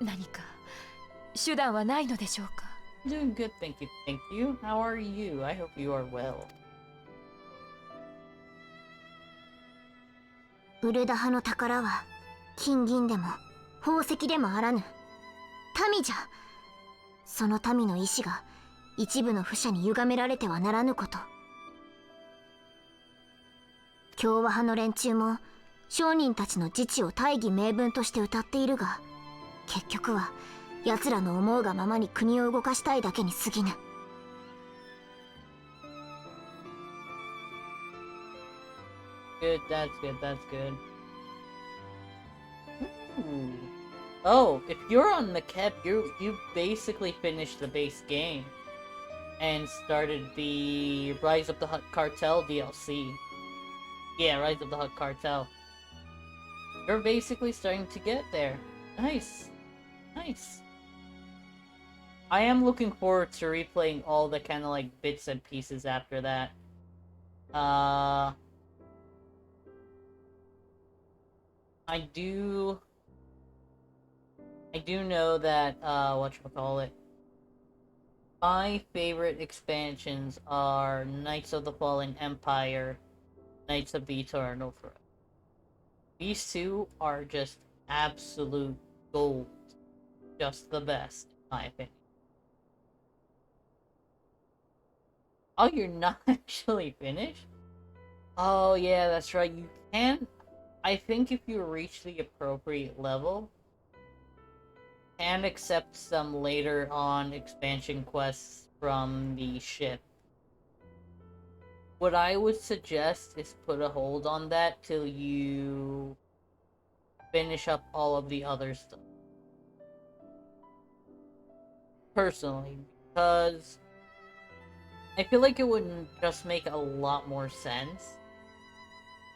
[SPEAKER 6] 何か手段はないのでしょうか。
[SPEAKER 3] Doing good, thank you, thank you. How are you? I hope you are well.
[SPEAKER 11] ウルダ派の宝は金銀でも宝石でもあらぬ民じゃ。その民の意志が一部の不者に歪められてはならぬこと。共和派の連中も商人たちの自治を大義名分として謳っているが、結局は奴らの思うがままに国を動かしたいだけに過ぎぬ。
[SPEAKER 3] Good, that's good, that's good. Ooh. Oh, if you're on the Kep, you basically finished the base game and started the Rise of the Hutt Cartel DLC. Yeah, Rise of the Hutt Cartel. You're basically starting to get there. Nice. Nice. I am looking forward to replaying all the kind of like bits and pieces after that. I do know that, whatchamacallit, my favorite expansions are Knights of the Fallen Empire, Knights of the Eternal Throne. These two are just absolute gold. Just the best, in my opinion. Oh, you're not actually finished? Oh, yeah, that's right. You can... I think if you reach the appropriate level, can accept some later on expansion quests from the ship. what I would suggest is put a hold on that till you finish up all of the other stuff. Personally, because I feel like it would just make a lot more sense.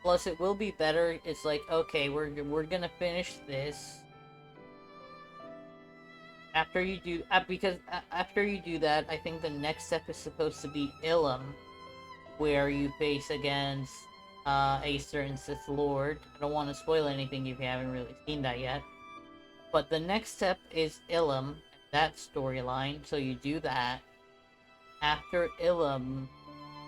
[SPEAKER 3] Plus, it will be better. It's like, okay, we're gonna finish this. After you do, after you do that, I think the next step is supposed to be Ilum, where you face against a certain Sith Lord. I don't want to spoil anything if you haven't really seen that yet. But the next step is Ilum, that storyline, so you do that. After Ilum,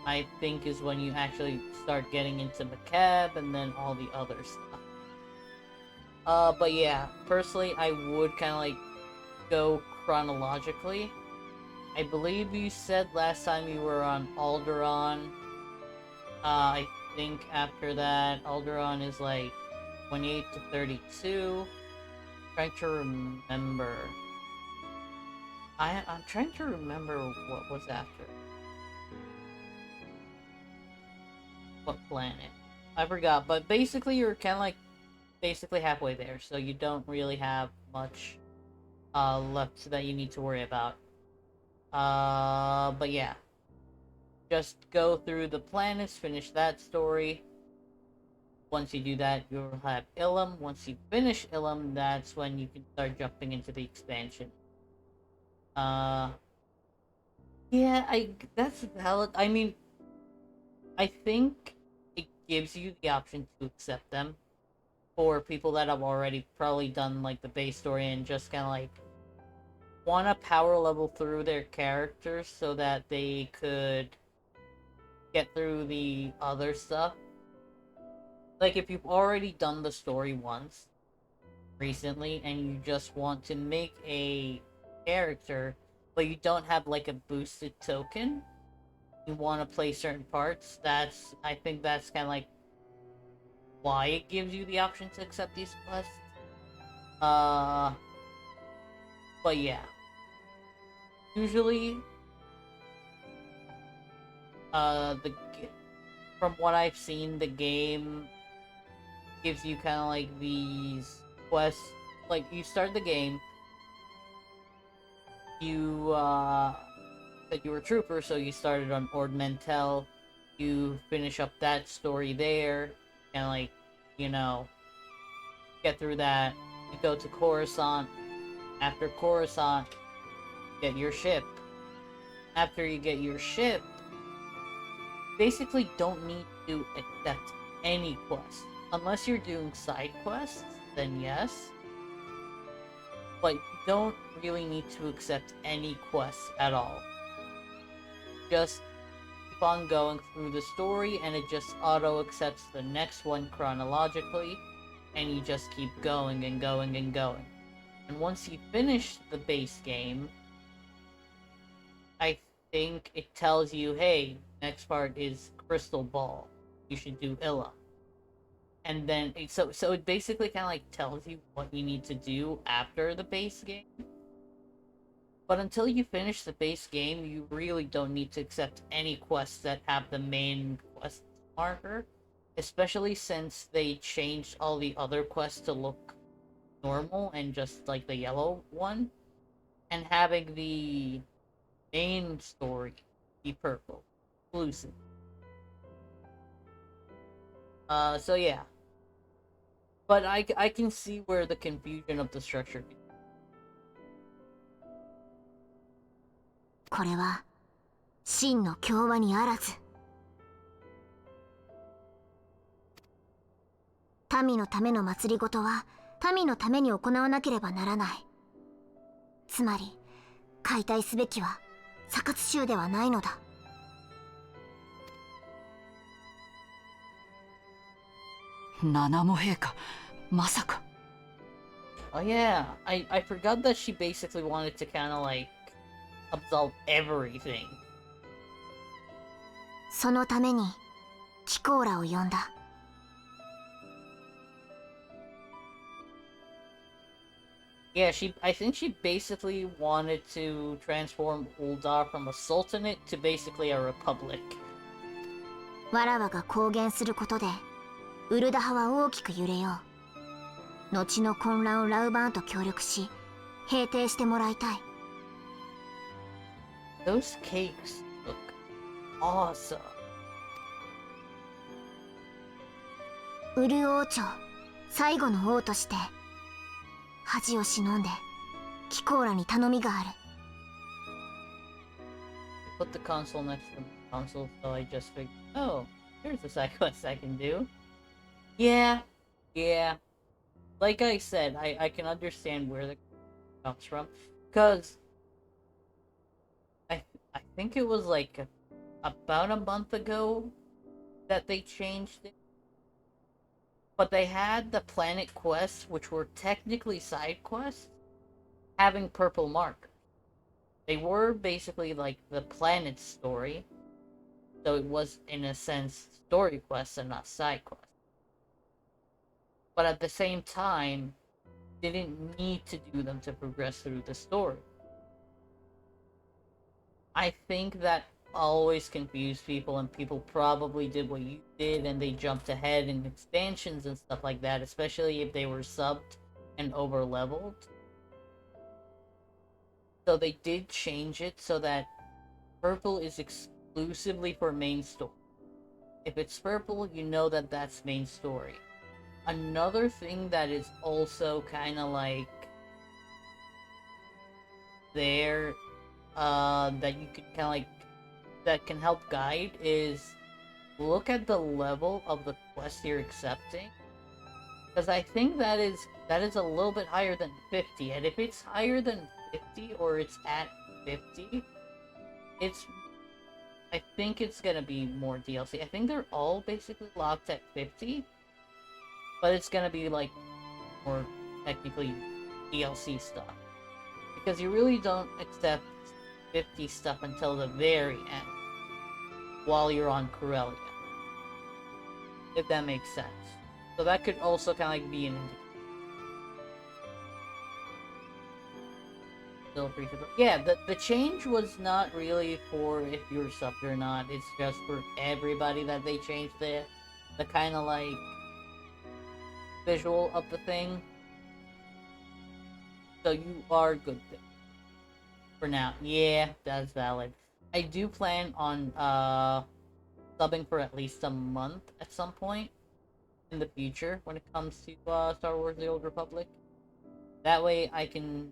[SPEAKER 3] I think is when you actually start getting into Macab and then all the other stuff. But yeah, personally, I would kind of like go chronologically. I believe you said last time you were on Alderaan. I think after that, Alderaan is like 28 to 32. Trying to remember. I'm trying to remember what was after. What planet? I forgot, but basically you're kind of like basically halfway there, so you don't really have much left that you need to worry about. But yeah. Just go through the planets, finish that story. Once you do that, you'll have Ilum. Once you finish Ilum, that's when you can start jumping into the expansion. Yeah, that's valid. I mean, I think it gives you the option to accept them for people that have already probably done like the base story and just kind of like want to power level through their characters so that they could get through the other stuff. Like if you've already done the story once recently and you just want to make a character but you don't have like a boosted token, you want to play certain parts, I think that's kind of like why it gives you the option to accept these quests. But yeah, usually from what I've seen, the game gives you kind of like these quests. Like you start the game, you said you were a trooper, so you started on Ord Mantell. You finish up that story there, and like, you know, get through that. You go to Coruscant. After Coruscant, get your ship. After you get your ship, basically don't need to accept any quest. Unless you're doing side quests, then yes. But you don't really need to accept any quests at all. Just keep on going through the story and it just auto-accepts the next one chronologically. And you just keep going and going and going. And once you finish the base game, I think it tells you, hey, next part is Crystal Ball. You should do Illa. And then, so it basically kind of like tells you what you need to do after the base game. But until you finish the base game, you really don't need to accept any quests that have the main quest marker. Especially since they changed all the other quests to look normal and just like the yellow one. And having the main story be purple. Exclusive. So yeah. But I can see where the confusion of the structure can.
[SPEAKER 11] これは真の共和にあらず。民のための祭りごとは民のために行わなければならない。つまり解体すべきはサカツ州ではないのだ。
[SPEAKER 12] 七も陛下、まさか。
[SPEAKER 3] Oh yeah, I forgot that she basically wanted to kind of like absolve everything.
[SPEAKER 11] そのためにキコーラを呼んだ。
[SPEAKER 3] Yeah, I think she basically wanted to transform Uldar from a sultanate to basically a republic.
[SPEAKER 11] わらわが公言することでウルダ派は大きく揺れよう。後の混乱をラウバーンと協力し平定してもらいたい。
[SPEAKER 3] Those cakes look awesome.
[SPEAKER 11] ウル王朝最後の王として恥を忍んで貴公らに頼みがある。
[SPEAKER 3] Put the console next to the console, so I just figured, oh, here's a side quest I can do. Yeah. Like I said, I can understand where the comes from, because I think it was like about a month ago that they changed it. But they had the planet quests, which were technically side quests, having purple markers. They were basically like the planet's story, so it was, in a sense, story quests and not side quests. But at the same time, didn't need to do them to progress through the story. I think that always confused people, and people probably did what you did and they jumped ahead in expansions and stuff like that, especially if they were subbed and over leveled. So they did change it so that purple is exclusively for main story. If it's purple, you know that that's main story. Another thing that is also kind of like there, that you can kind of like, that can help guide, is look at the level of the quest you're accepting, because I think that is a little bit higher than 50, and if it's higher than 50 or it's at 50, I think it's gonna be more DLC. I think they're all basically locked at 50, but it's gonna be like more technically DLC stuff, because you really don't accept 50 stuff until the very end while you're on Corellia, if that makes sense. So that could also kind of like be an indicator. Feel free to go. Yeah, the change was not really for if you're subbed or not. It's just for everybody that they changed the kind of like visual of the thing. So you are good there for now. Yeah, that's valid. I do plan on subbing for at least a month at some point in the future when it comes to Star Wars: The Old Republic. That way I can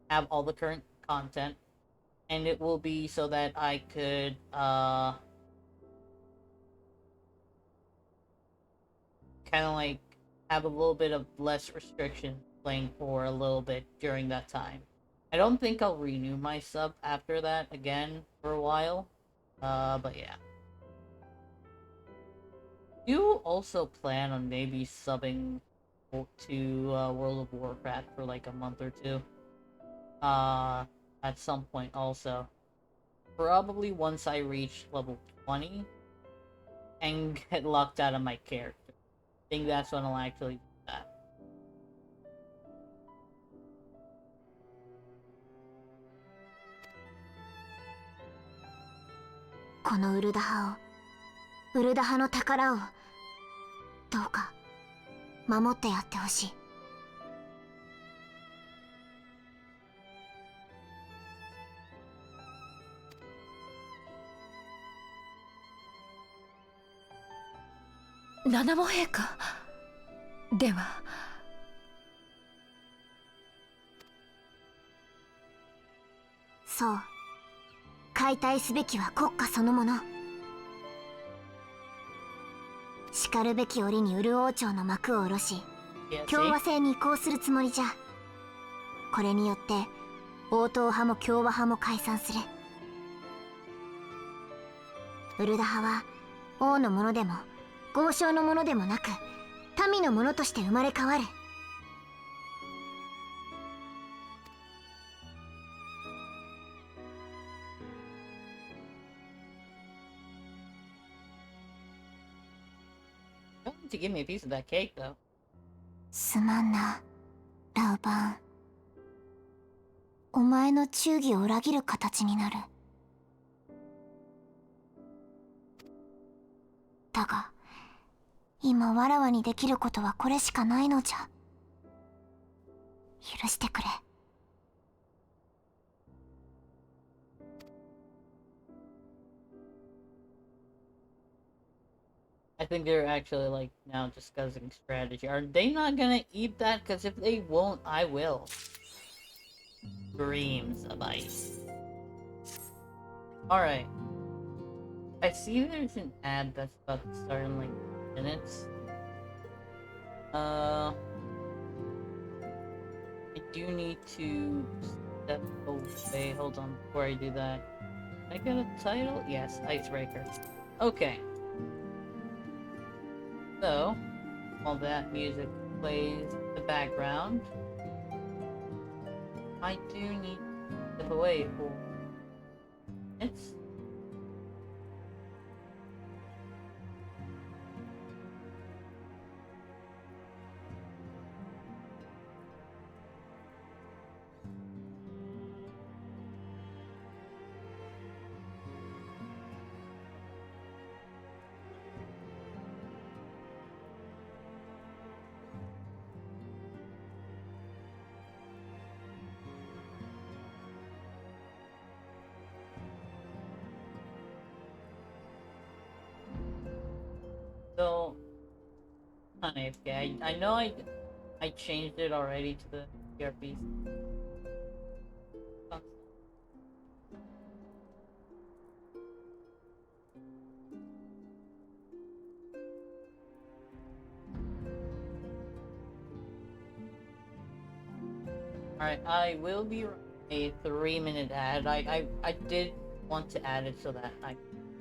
[SPEAKER 3] have all the current content, and it will be so that I could kind of like have a little bit of less restriction playing for a little bit during that time. I don't think I'll renew my sub after that again for a while, but yeah. You also plan on maybe subbing to World of Warcraft for like a month or two. At some point also. Probably once I reach level 20 and get locked out of my character. I think that's when I'll actually do that.
[SPEAKER 11] このウルダ派を、ウルダ派の宝をどうか守ってやってほしい。
[SPEAKER 6] 七母陛下では。
[SPEAKER 11] そう、解体すべきは国家そのもの。しかるべき折にウル王朝の幕を下ろし、共和制に移行するつもりじゃ。これによって王党派も共和派も解散する。ウルダ派は王のものでも豪商のものでもなく、民のものとして生まれ変わる。
[SPEAKER 3] To give me a piece of that cake, though.
[SPEAKER 11] すまんな、ラウバン。お前の忠義を裏切る形になる。だが今わらわにできることはこれしかないのじゃ。許してくれ。
[SPEAKER 3] I think they're actually like now discussing strategy. Are they not gonna eat that? Because if they won't, I will. Dreams of ice. Alright. I see there's an ad that's about to start in like minutes. I do need to step away. Hold on before I do that. Can I get a title? Yes, Icebreaker. Okay. So, while that music plays in the background, I do need to step away for minutes. So, on AFK, I know I changed it already to the PRP. Alright, I will be a 3-minute ad. I did want to add it so that I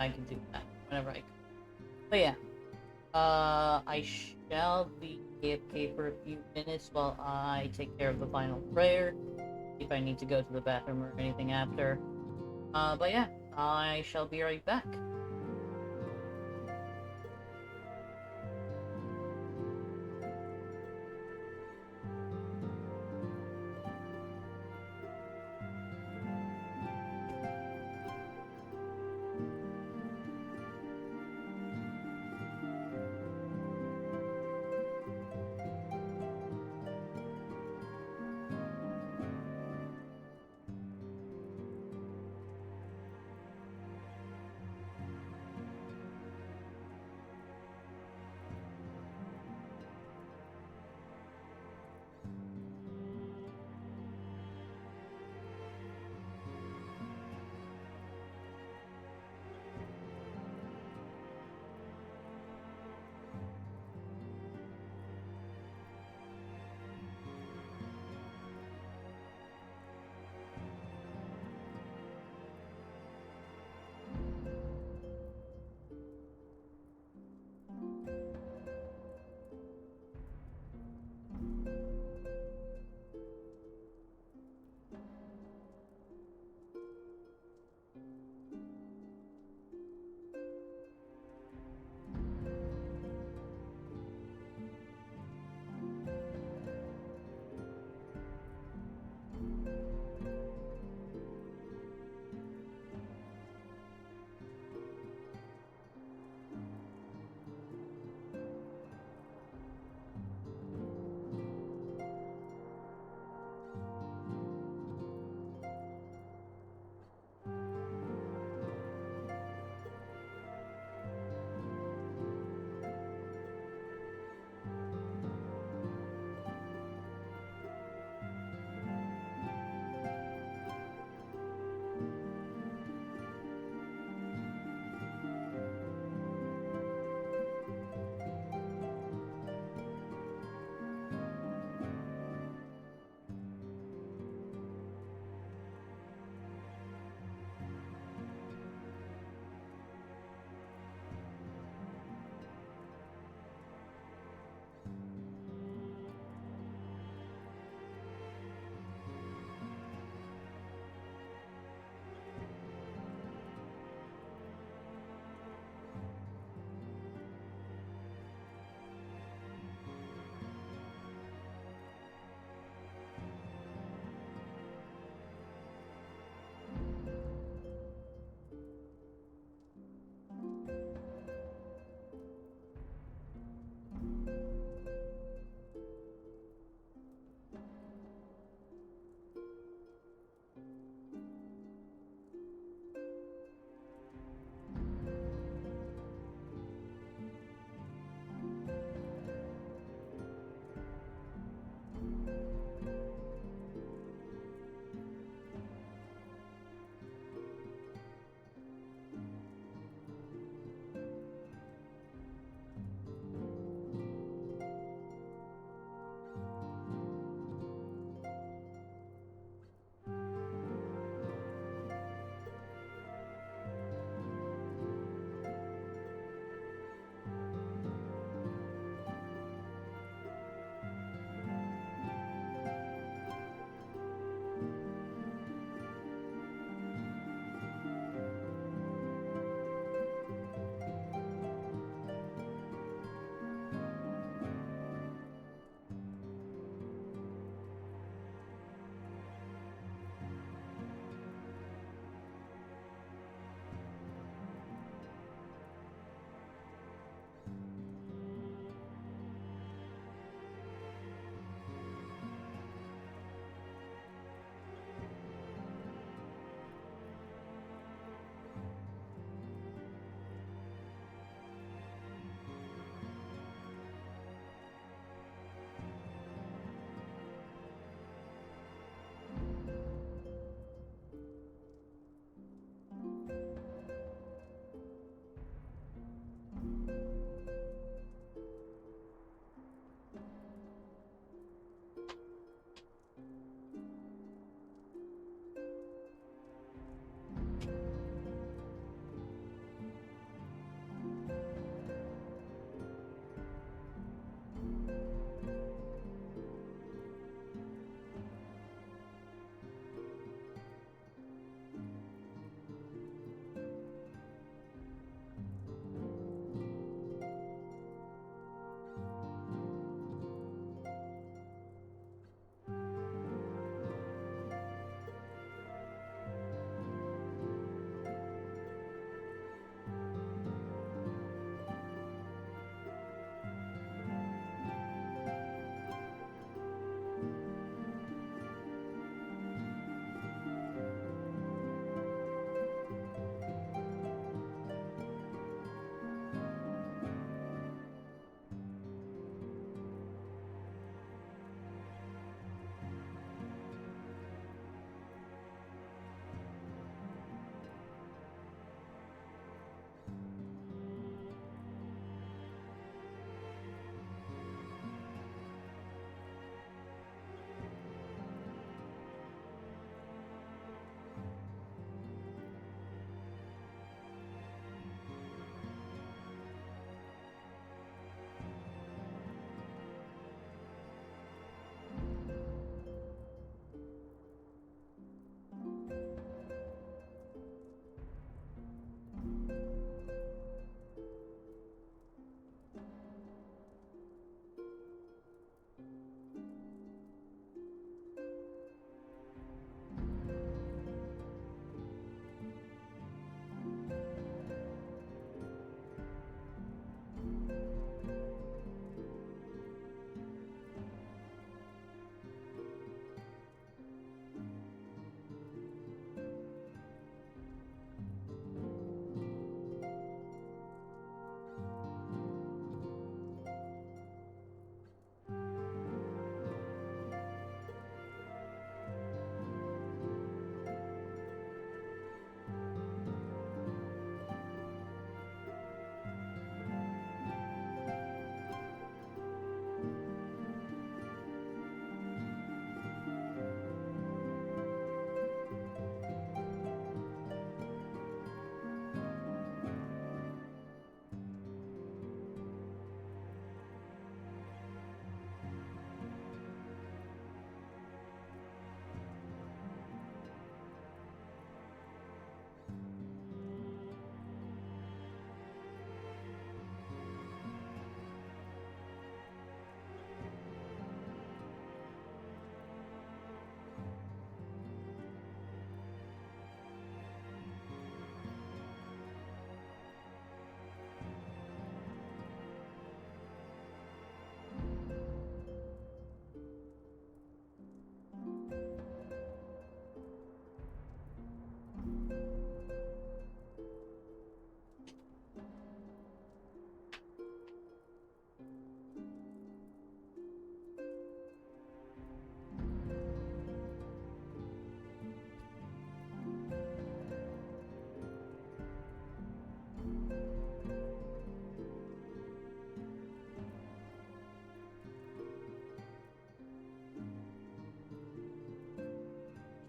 [SPEAKER 3] can do that whenever I can. But yeah. I shall be AFK for a few minutes while I take care of the final prayer. If I need to go to the bathroom or anything after. But yeah, I shall be right back.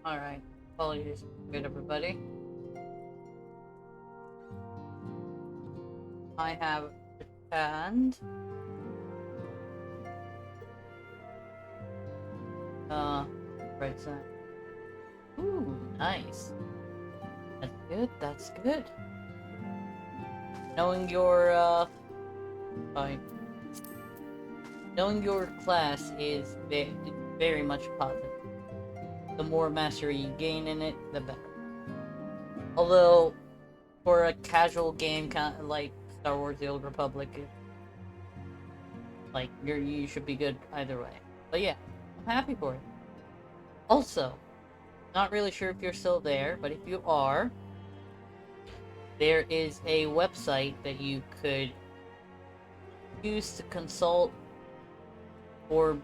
[SPEAKER 3] Alright. Apologies. Good, everybody. I have returned. Red sign. Ooh, nice. That's good, that's good. Knowing your, fine. Knowing your class is very much positive. The more mastery you gain in it, the better. Although, for a casual game kind of like Star Wars: The Old Republic, like you should be good either way. But yeah, I'm happy for it. Also, not really sure if you're still there, but if you are, there is a website that you could use to consult for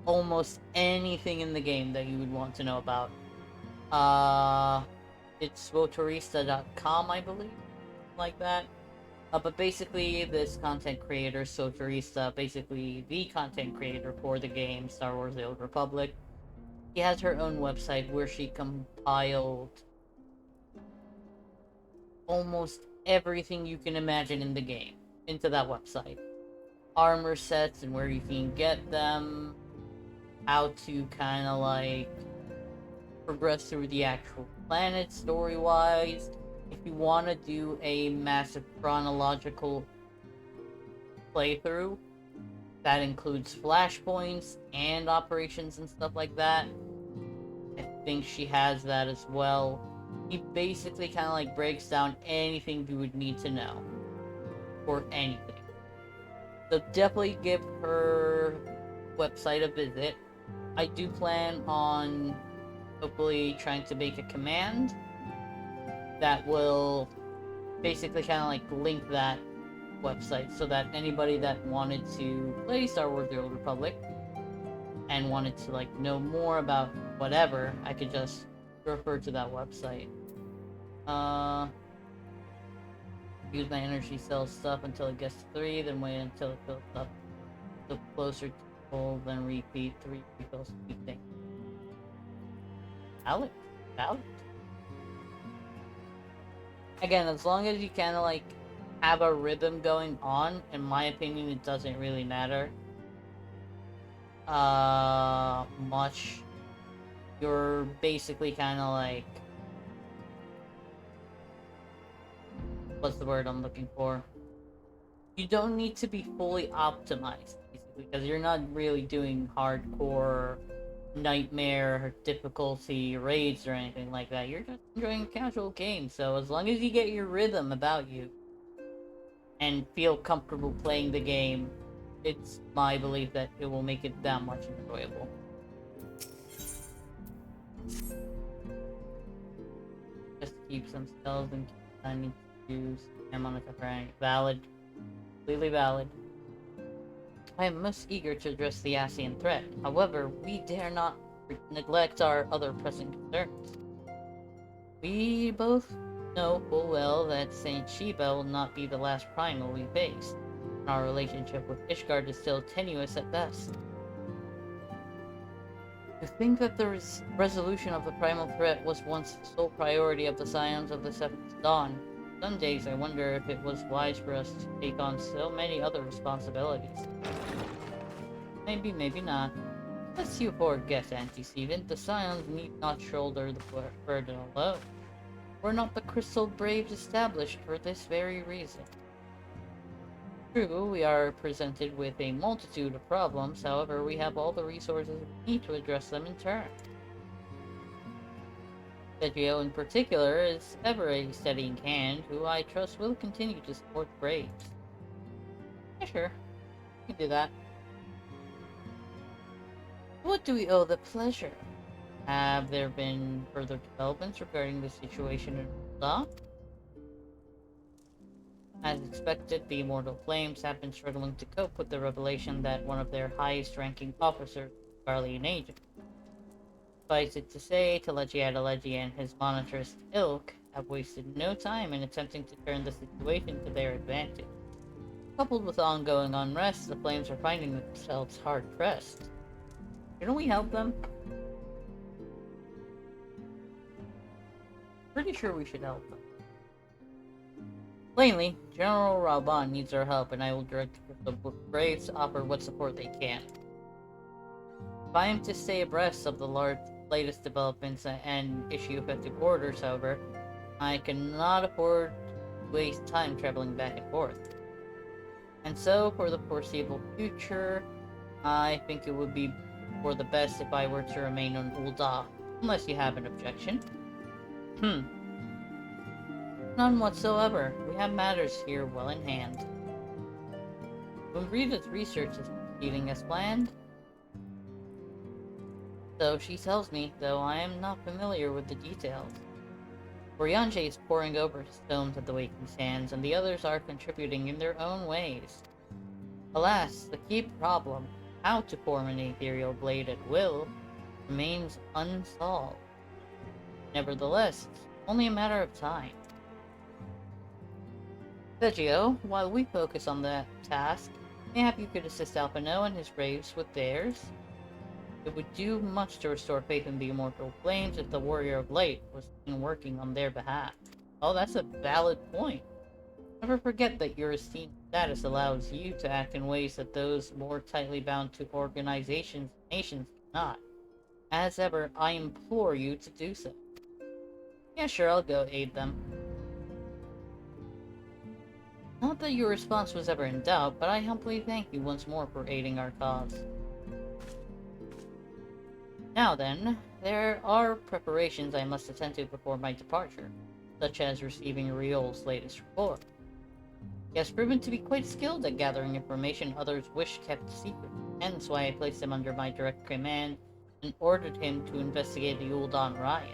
[SPEAKER 3] almost anything in the game that you would want to know about. It's votorista.com, I believe, like that. But basically, this content creator, Sotorista, basically the content creator for the game Star Wars: The Old Republic, she has her own website where she compiled almost everything you can imagine in the game into that website. Armor sets and where you can get them, how to kind of like progress through the actual planet story-wise. If you want to do a massive chronological playthrough, that includes flashpoints and operations and stuff like that. I think she has that as well. He basically kind of like breaks down anything you would need to know. For anything. So definitely give her website a visit. I do plan on hopefully trying to make a command that will basically kind of like link that website so that anybody that wanted to play Star Wars: The Old Republic and wanted to like know more about whatever, I could just refer to that website. Use my energy cell stuff until it gets to 3, then wait until it fills up. So closer to full, then repeat 3 refills. Keep things. Valid. Again, as long as you kind of like have a rhythm going on, in my opinion, it doesn't really matter much. You're basically kind of like, what's the word I'm looking for? You don't need to be fully optimized, basically, because you're not really doing hardcore nightmare difficulty raids or anything like that. You're just enjoying a casual game, so as long as you get your rhythm about you and feel comfortable playing the game, it's my belief that it will make it that much enjoyable. Just keep some spells and keep timing to use. I'm on a temporary. Valid. Completely valid. I am most eager to address the Asian threat. However, we dare not neglect our other pressing concerns. We both know full well that Saint Sheba will not be the last primal we face. Our relationship with Ishgard is still tenuous at best. To think that the resolution of the primal threat was once the sole priority of the Scions of the Seventh Dawn. Some days I wonder if it was wise for us to take on so many other responsibilities. Maybe, maybe not. Lest you forget, Antecedent, the Scions need not shoulder the burden alone. We're not the Crystal Braves established for this very reason. True, we are presented with a multitude of problems, however, we have all the resources we need to address them in turn. Sergio in particular is ever a steadying hand, who I trust will continue to support the Braves. Yeah, sure. We can do that. What do we owe the pleasure? Have there been further developments regarding the situation in Ul'dah? As expected, the Immortal Flames have been struggling to cope with the revelation that one of their highest-ranking officers is a Garlean agent. Suffice it to say, Telechi Adelechi and his monetarist ilk have wasted no time in attempting to turn the situation to their advantage. Coupled with ongoing unrest, the Flames are finding themselves hard-pressed. Shouldn't we help them? Pretty sure we should help them. Plainly, General Raban needs our help, and I will direct the Braves to offer what support they can. If I am to stay abreast of the latest developments and issue effective orders, however, I cannot afford to waste time traveling back and forth. And so, for the foreseeable future, I think it would be for the best if I were to remain on Ul'dah, unless you have an objection. None whatsoever. We have matters here well in hand. When Riva's research is proceeding as planned, so she tells me, though I am not familiar with the details. Oriange is poring over stones at the Waking Sands, and the others are contributing in their own ways. Alas, the key problem, how to form an ethereal blade at will, remains unsolved. Nevertheless, it's only a matter of time. Sergio, while we focus on that task, mayhap you could assist Alphino and his braves with theirs. It would do much to restore faith in the immortal flames if the Warrior of Light was seen working on their behalf. Oh, that's a valid point. Never forget that your esteemed status allows you to act in ways that those more tightly bound to organizations and nations cannot. As ever, I implore you to do so. Yeah, sure, I'll go aid them. Not that your response was ever in doubt, but I humbly thank you once more for aiding our cause. Now then, there are preparations I must attend to before my departure, such as receiving Riol's latest report. He has proven to be quite skilled at gathering information others wish kept secret, hence why I placed him under my direct command and ordered him to investigate the Ul'dah riot.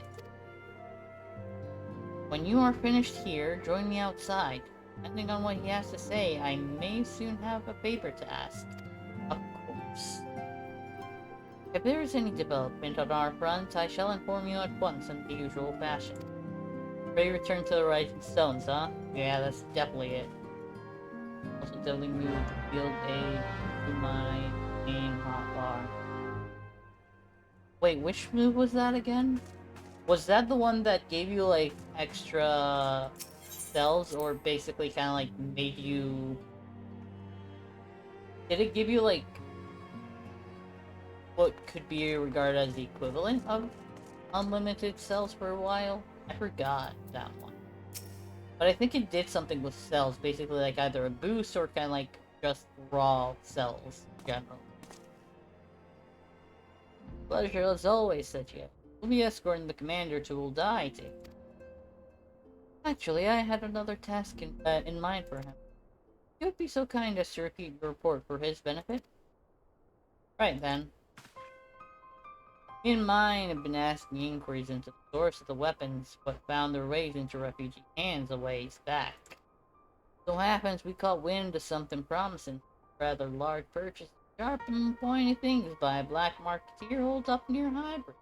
[SPEAKER 3] When you are finished here, join me outside. Depending on what he has to say, I may soon have a favor to ask. Of course. If there is any development on our front, I shall inform you at once in the usual fashion. Pray return to the Rising Stones, huh? Yeah, that's definitely it. Also telling me to build to my main hotbar. Wait, which move was that again? Was that the one that gave you, like, extra cells, or basically kind of, like, made you... Did it give you, like, what could be regarded as the equivalent of unlimited cells for a while? I forgot that one. But I think it did something with cells, basically, like, either a boost or kind of, like, just raw cells in general. Pleasure as always, Sergio. We'll be escorting the commander to Ul'dah, I take it. Actually, I had another task in mind for him. You would be so kind as to repeat your report for his benefit? Right then. Me and mine have been asking inquiries into the source of the weapons, but found their ways into refugee hands a ways back. So happens we caught wind of something promising, rather large purchase, sharp and pointy things by a black marketeer holed up near Hybrid.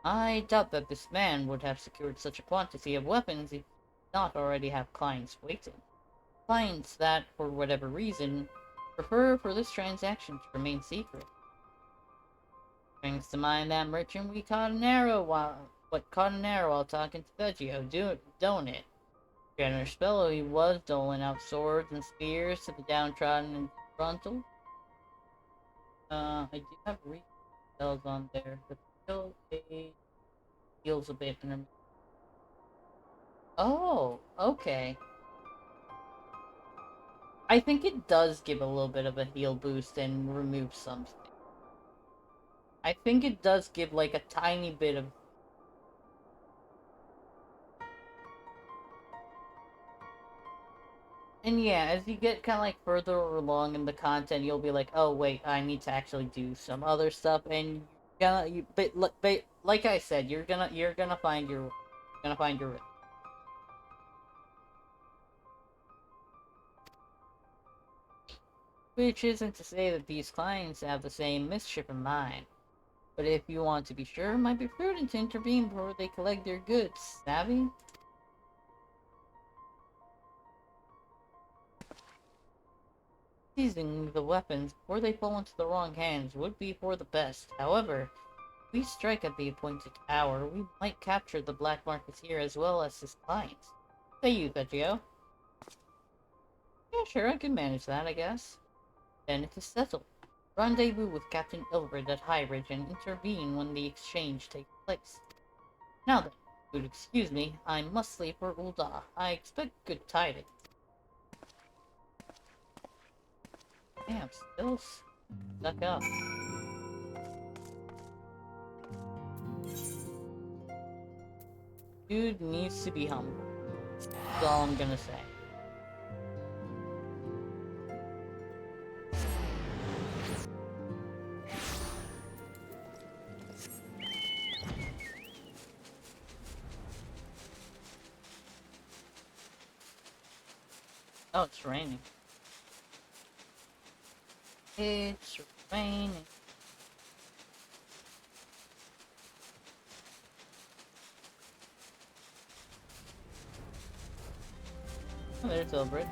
[SPEAKER 3] I doubt that this man would have secured such a quantity of weapons if he did not already have clients waiting. Clients that, for whatever reason, prefer for this transaction to remain secret. Brings to mind that merchant we caught an arrow while talking to Sergio, don't it? Generous fellow he was, doling out swords and spears to the downtrodden and disgruntled. I do have details on there, but still heals a bit. Oh, okay. I think it does give a little bit of a heal boost and remove something. I think it does give like a tiny bit of... And yeah, as you get kind of like further along in the content, you'll be like, oh wait, I need to actually do some other stuff, and but like I said, you're gonna find your rhythm. Which isn't to say that these clients have the same mischief in mind. But if you want to be sure, it might be prudent to intervene before they collect their goods, savvy? Seizing the weapons before they fall into the wrong hands would be for the best. However, if we strike at the appointed hour, we might capture the Black Marketeer as well as his clients. Say you, Thegio. Yeah, sure, I can manage that, I guess. Then it is settled. Rendezvous with Captain Ilbert at High Ridge and intervene when the exchange takes place. Now then, if you'd excuse me, I must leave for Ul'dah. I expect good tidings. Damn, still stuck up. Dude needs to be humble. That's all I'm gonna say. Oh, it's raining. It's raining. Oh, there's Ilbert.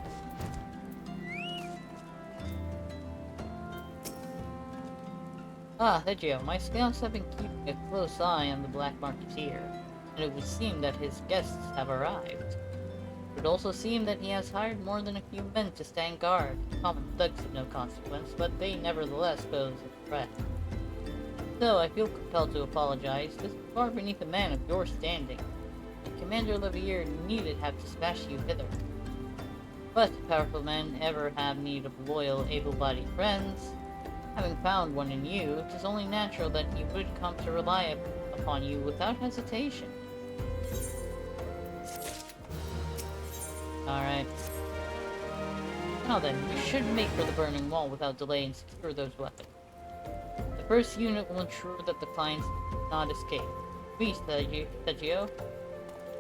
[SPEAKER 3] Ah, Thegio, my scouts have been keeping a close eye on the Black Marketeer, and it would seem that his guests have arrived. It would also seem that he has hired more than a few men to stand guard. Common thugs of no consequence, but they nevertheless pose a threat. So, I feel compelled to apologize. This is far beneath a man of your standing. Commander Levier needed have dispatched you hither. But powerful men ever have need of loyal, able-bodied friends. Having found one in you, it is only natural that he would come to rely upon you without hesitation. Alright. Now then, we should make for the burning wall without delay and secure those weapons. The first unit will ensure that the clients not escape. Please, Thegio.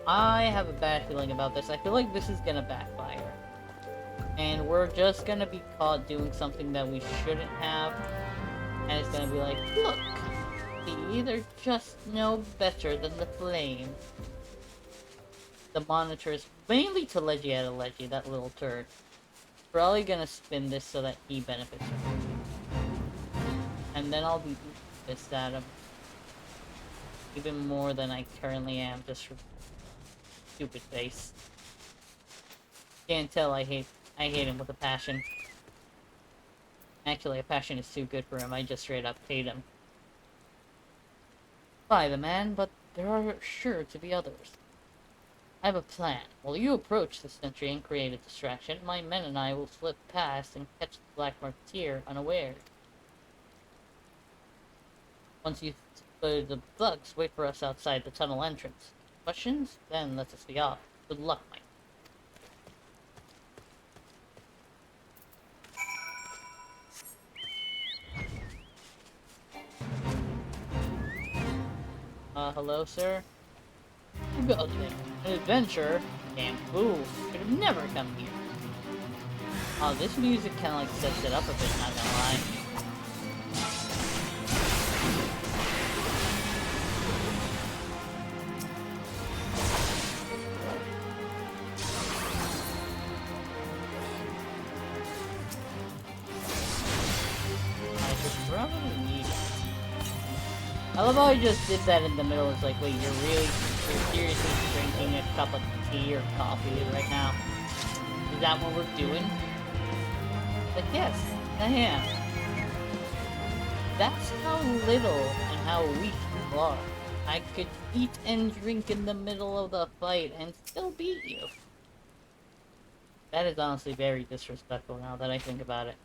[SPEAKER 3] I have a bad feeling about this. I feel like this is gonna backfire. And we're just gonna be caught doing something that we shouldn't have. And it's gonna be like, look! See, they're just no better than the flame. The monitor is mainly to Leggy, that little turd. Probably gonna spin this so that he benefits from it. And then I'll be pissed at him. Even more than I currently am, just for stupid face. Can't tell I hate him with a passion. Actually, a passion is too good for him, I just straight up hate him. By the man, but there are sure to be others. I have a plan. While you approach the sentry and create a distraction, my men and I will slip past and catch the Black Marketeer unawares. Once you've spotted the thugs, wait for us outside the tunnel entrance. Questions? Then let us be off. Good luck, Mike. Hello, sir? Good thing. An adventure? Damn fool. Could have never come here. Oh, this music kinda like sets it up a bit, not gonna lie. I should probably need it. I love how he just did that in the middle. It's like, wait, you're seriously drinking a cup of tea or coffee right now? Is that what we're doing? Like, yes, I am. That's how little and how weak you are. I could eat and drink in the middle of the fight and still beat you. That is honestly very disrespectful now that I think about it.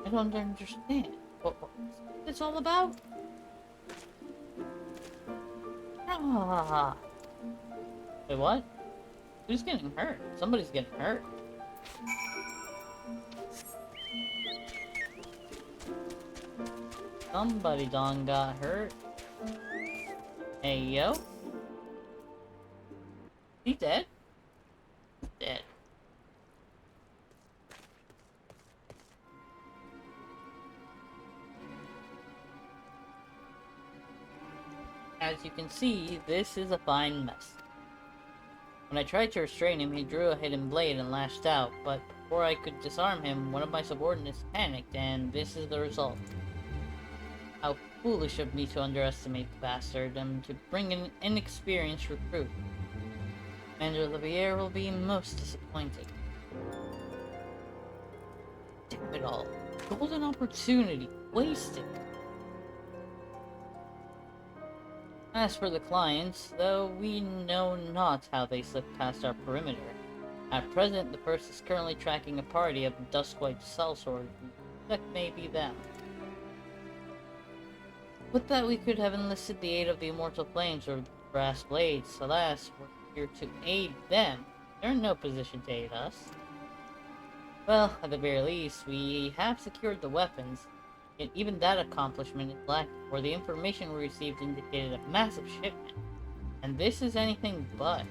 [SPEAKER 3] I don't understand. What's this all about? Ah. Wait, what? Who's getting hurt? Somebody's getting hurt. Somebody done got hurt. Hey, yo. He dead? He's dead. As you can see, this is a fine mess. When I tried to restrain him, he drew a hidden blade and lashed out, but before I could disarm him, one of my subordinates panicked, and this is the result. How foolish of me to underestimate the bastard, and to bring an inexperienced recruit. Commander Olivier will be most disappointed. Damn it all. Golden opportunity. Wasted. As for the clients, though we know not how they slipped past our perimeter, at present the first is currently tracking a party of Duskwhite sellsword. That may be them. Would that we could have enlisted the aid of the Immortal Flames or Brass Blades. Alas, we're here to aid them. They're in no position to aid us. Well, at the very least, we have secured the weapons. Yet even that accomplishment is lacking, for the information we received indicated a massive shipment. And this is anything but.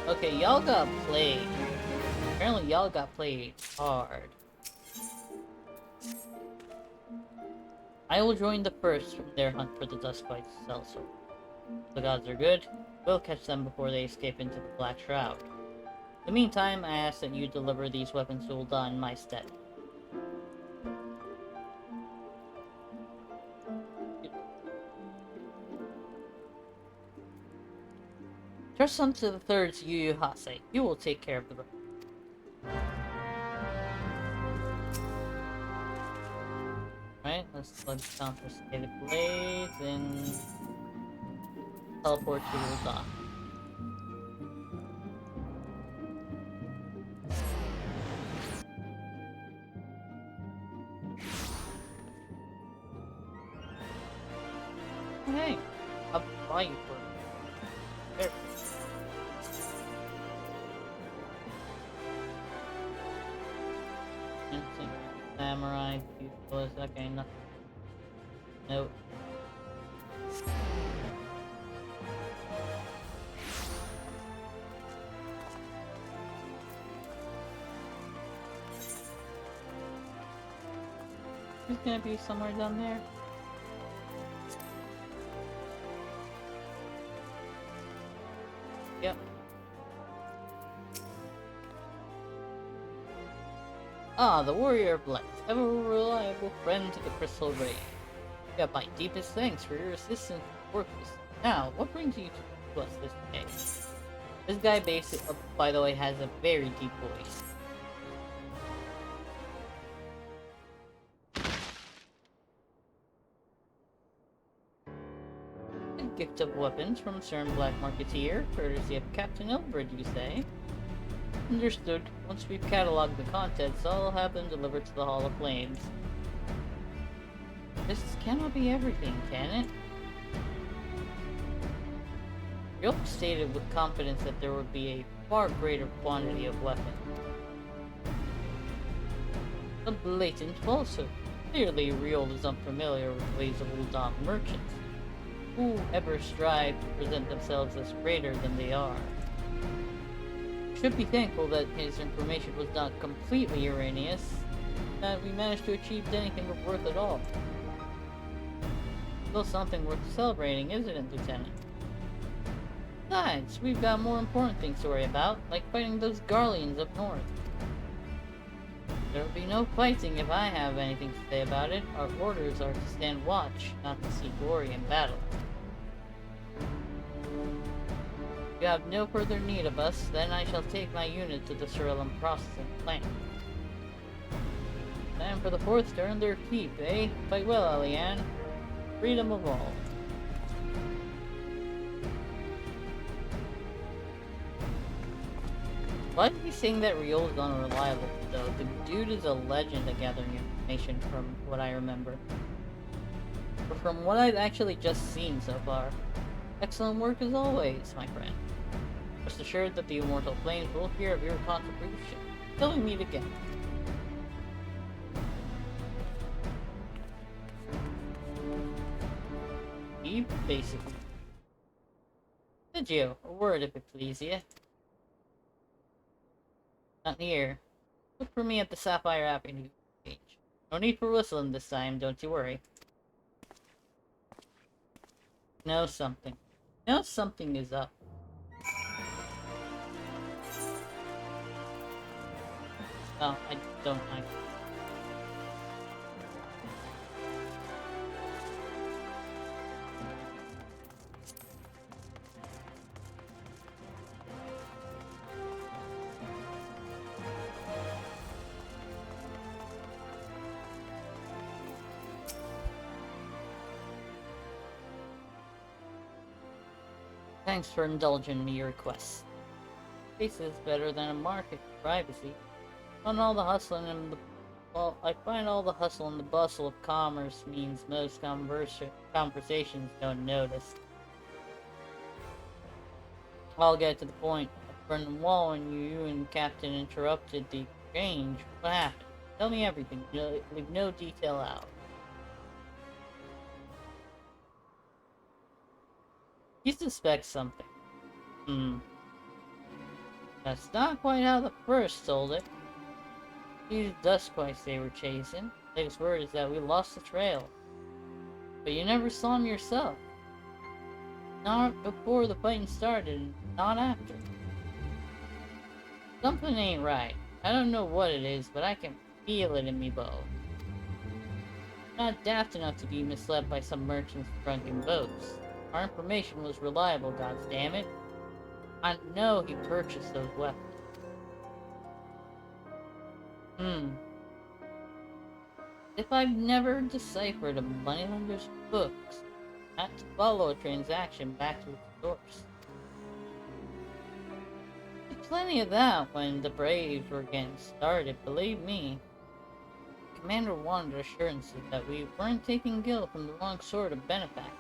[SPEAKER 3] Okay, y'all got played. Apparently y'all got played hard. I will join the first from their hunt for the Duskwhite sellsword. If the gods are good, we'll catch them before they escape into the Black Shroud. In the meantime, I ask that you deliver these weapons to Ul'dah in my stead. Trust unto the third Yu Hase. You will take care of the rest. Right, let's confiscate the blades and teleport to Ul'dah. Hey, I'll buy you for it. There. Instinct, samurai, useless, okay, nothing. Nope. There's gonna be somewhere down there. Yep. Ah, the Warrior of Light, ever reliable friend to the Crystal Ray. You have my deepest thanks for your assistance in workers. Now, what brings you to us this day? This guy basically, by the way, has a very deep voice. A gift of weapons from CERN Black Marketeer, courtesy of Captain Elbrid, you say? Understood. Once we've cataloged the contents, I'll have them delivered to the Hall of Flames. This cannot be everything, can it? Ryok stated with confidence that there would be a far greater quantity of weapons. A blatant falsehood. Clearly, Ryol is unfamiliar with the ways of Ul'dah merchants, who ever strive to present themselves as greater than they are. Should be thankful that his information was not completely erroneous, that we managed to achieve anything of worth at all. Still something worth celebrating, isn't it, Lieutenant? Besides, we've got more important things to worry about, like fighting those Garleans up north. There will be no fighting if I have anything to say about it. Our orders are to stand watch, not to seek glory in battle. If you have no further need of us, then I shall take my unit to the Cerulean processing plant. Time for the fourth to earn their keep, eh? Fight well, Alianne. Freedom of all. Why is he saying that Ryol is unreliable, though? The dude is a legend at gathering information from what I remember. But from what I've actually just seen so far, excellent work as always, my friend. Rest assured that the Immortal Flames will hear of your contribution. Till we meet again. He basically... Did you? A word if it please ye. Not here. Look for me at the Sapphire Avenue page. No need for whistling this time, don't you worry. Know something. Know something is up. Oh, I don't like it. Thanks for indulging me your requests. Space is better than a market for privacy. On all the hustling and the I find all the hustle and the bustle of commerce means most conversations don't notice. I'll get to the point. From the wall when you and Captain interrupted the exchange. What happened? Tell me everything. Leave no detail out. You suspect something. That's not quite how the first told it. These dust quite they were chasing. Latest word is that we lost the trail. But you never saw him yourself. Not before the fighting started, and not after. Something ain't right. I don't know what it is, but I can feel it in me bones. Not daft enough to be misled by some merchant's drunken boats. Our information was reliable, goddammit. I know he purchased those weapons. If I've never deciphered a moneylender's books, I had to follow a transaction back to its source. There's plenty of that when the Braves were getting started, believe me. The commander wanted assurances that we weren't taking Gil from the wrong sort of benefactor.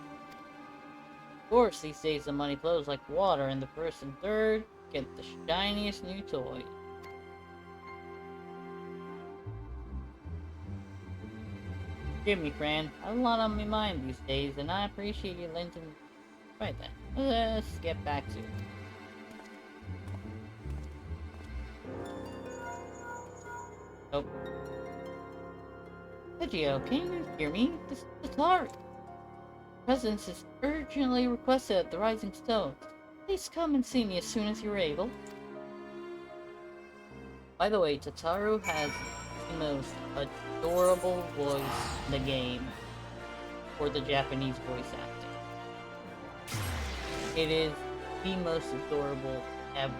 [SPEAKER 3] Of course, these days the money flows like water, and the first and third get the shiniest new toys. Forgive me, friend. I have a lot on my mind these days, and I appreciate you lending. Right then, let's get back to it. Oh. Sergio, can you hear me? This is Atari. Presence is urgently requested at the Rising Stone. Please come and see me as soon as you're able. By the way, Tataru has the most adorable voice in the game for the Japanese voice acting. It is the most adorable ever.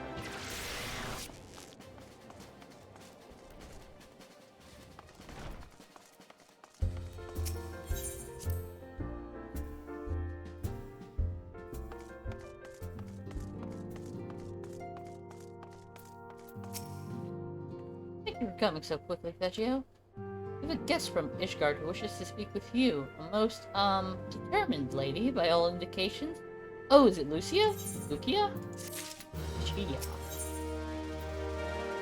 [SPEAKER 3] Thank you for coming so quickly, Sergio. We have a guest from Ishgard who wishes to speak with you. A most, determined lady, by all indications. Oh, is it Lucia? Lucia? Lucia.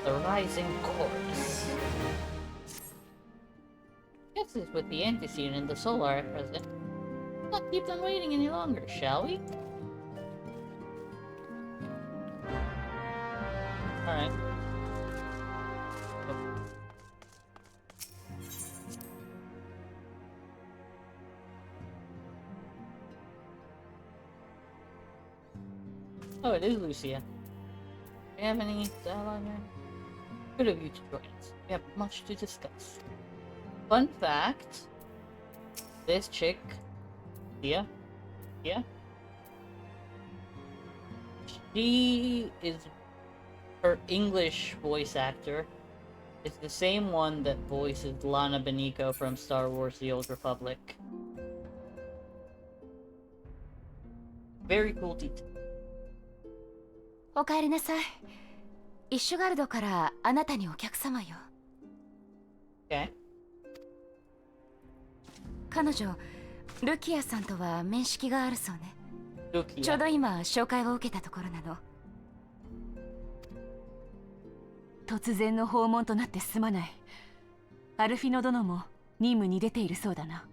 [SPEAKER 3] The Rising Chorus. Guess it's with the antecedent and the solar at present. Let's not keep them waiting any longer, shall we? Alright. Oh, it is Lucia. Do you have any dialogue here? Good of you to join us. We have much to discuss. Fun fact. This chick, Lucia, she is her English voice actor. It's the same one that voices Lana Beniko from Star Wars: The Old Republic. Very cool detail.
[SPEAKER 6] お帰りなさい。イッシュガルドからあなたにお客様よ。
[SPEAKER 3] Okay.
[SPEAKER 6] 彼女、ルキアさんとは面識があるそうね。
[SPEAKER 3] Lucia.
[SPEAKER 6] ちょうど今紹介を受けたところなの。
[SPEAKER 13] 突然の訪問となってすまない。アルフィノ殿も任務に出ているそうだな。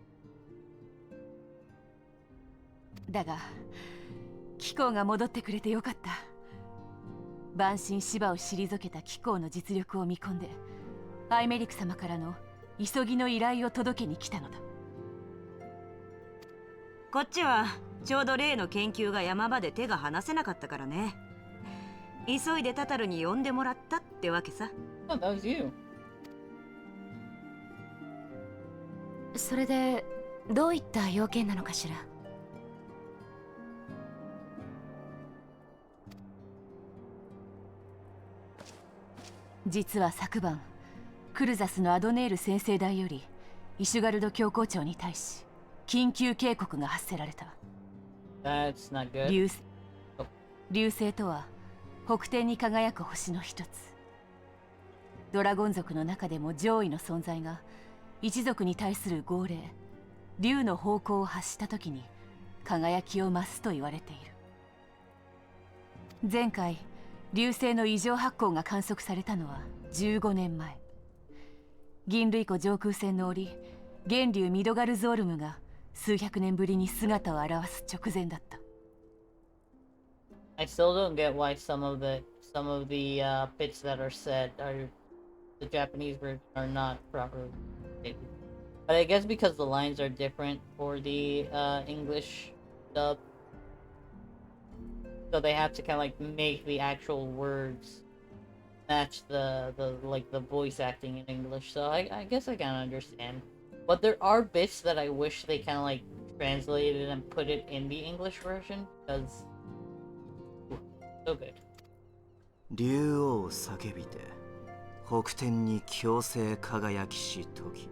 [SPEAKER 13] だが、貴公が戻ってくれてよかった。万神芝を退けた貴公の実力を見込んで、アイメリク様からの急ぎの依頼を届けに来たのだ。
[SPEAKER 4] こっちはちょうど例の研究が山場で手が離せなかったからね。急いでタタルに呼んでもらったってわけさ。
[SPEAKER 3] Oh, that was you.
[SPEAKER 6] それでどういった要件なのかしら。
[SPEAKER 13] 実は昨晩クルザスのアドネール先生代よりイシュガルド教皇庁に対し緊急警告が発せられた。
[SPEAKER 3] That's not good.
[SPEAKER 13] 流星とは北天に輝く星の一つ。ドラゴン族の中でも上位の存在が一族に対する号令竜の方向を発した時に輝きを増すと言われている。前回流星の異常発光が観測されたのは15年前。銀類湖上空線の折源竜ミドガルゾールムが数百年ぶりに姿を現す直前だった。
[SPEAKER 3] I still don't get why some of the bits that are said are the Japanese version are not properly stated. But I guess because the lines are different for the English dub, so they have to kind of like make the actual words match the voice acting in English. So I guess I can understand. But there are bits that I wish they kind of like translated and put it in the English version because so good.
[SPEAKER 5] 竜王叫びて北天に強制輝きし時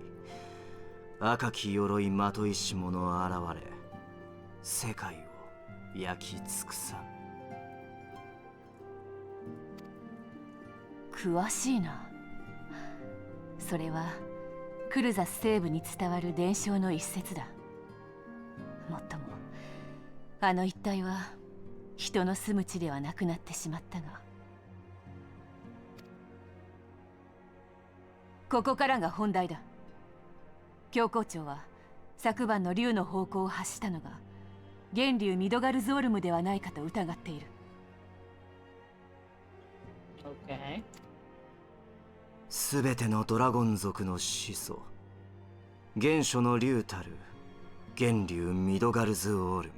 [SPEAKER 5] 赤き鎧まといし者現れ世界を焼き尽くさん。
[SPEAKER 13] 詳しいな。それはクルザス西部に伝わる伝承の一節だ。もっともあの一帯は人の住む地ではなくなってしまったが、ここからが本題だ。教皇庁は昨晩の竜の方向を発したのが源竜ミドガルゾールムではないかと疑っている。
[SPEAKER 3] Okay.
[SPEAKER 5] すべてのドラゴン族の始祖原初の竜たる源竜ミドガルズオールム。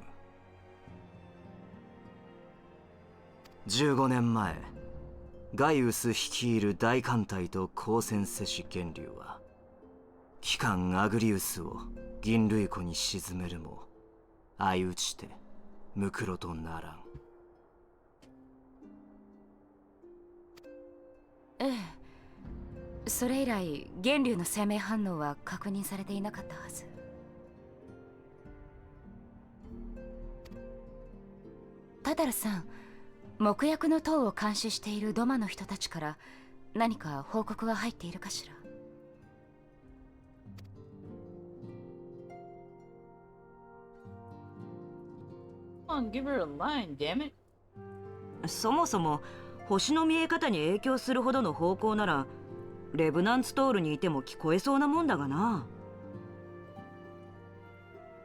[SPEAKER 5] 15年前ガイウス率いる大艦隊と交戦せし源竜は機関アグリウスを銀類湖に沈めるも相打ちてムクロとならん。
[SPEAKER 6] ええ、それ以来源竜の生命反応は確認されていなかったはず。タタルさん、木薬の塔を監視しているドマの人たちから何か報告は入っているかしら。
[SPEAKER 3] Come on, give her a line, damn it.
[SPEAKER 4] そもそも星の見え方に影響するほどの方向ならレブナンツトールにいても聞こえそうなもんだがな。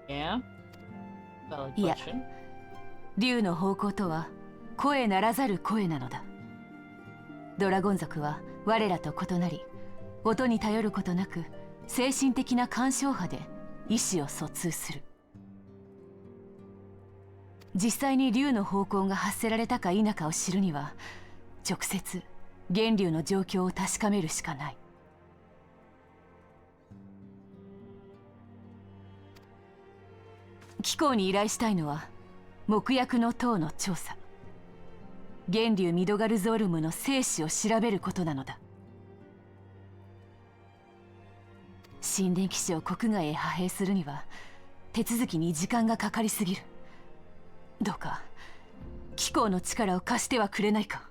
[SPEAKER 3] Yeah? Valid
[SPEAKER 13] いや、
[SPEAKER 3] question.
[SPEAKER 13] 竜の方向とは声ならざる声なのだ。ドラゴン族は我らと異なり、音に頼ることなく精神的な干渉波で意思を疎通する。実際に竜の方向が発せられたか否かを知るには直接源竜の状況を確かめるしかない。機構に依頼したいのは木薬の塔の調査、源竜ミドガルゾールムの生死を調べることなのだ。神殿騎士を国外へ派兵するには手続きに時間がかかりすぎる。どうか機構の力を貸してはくれないか。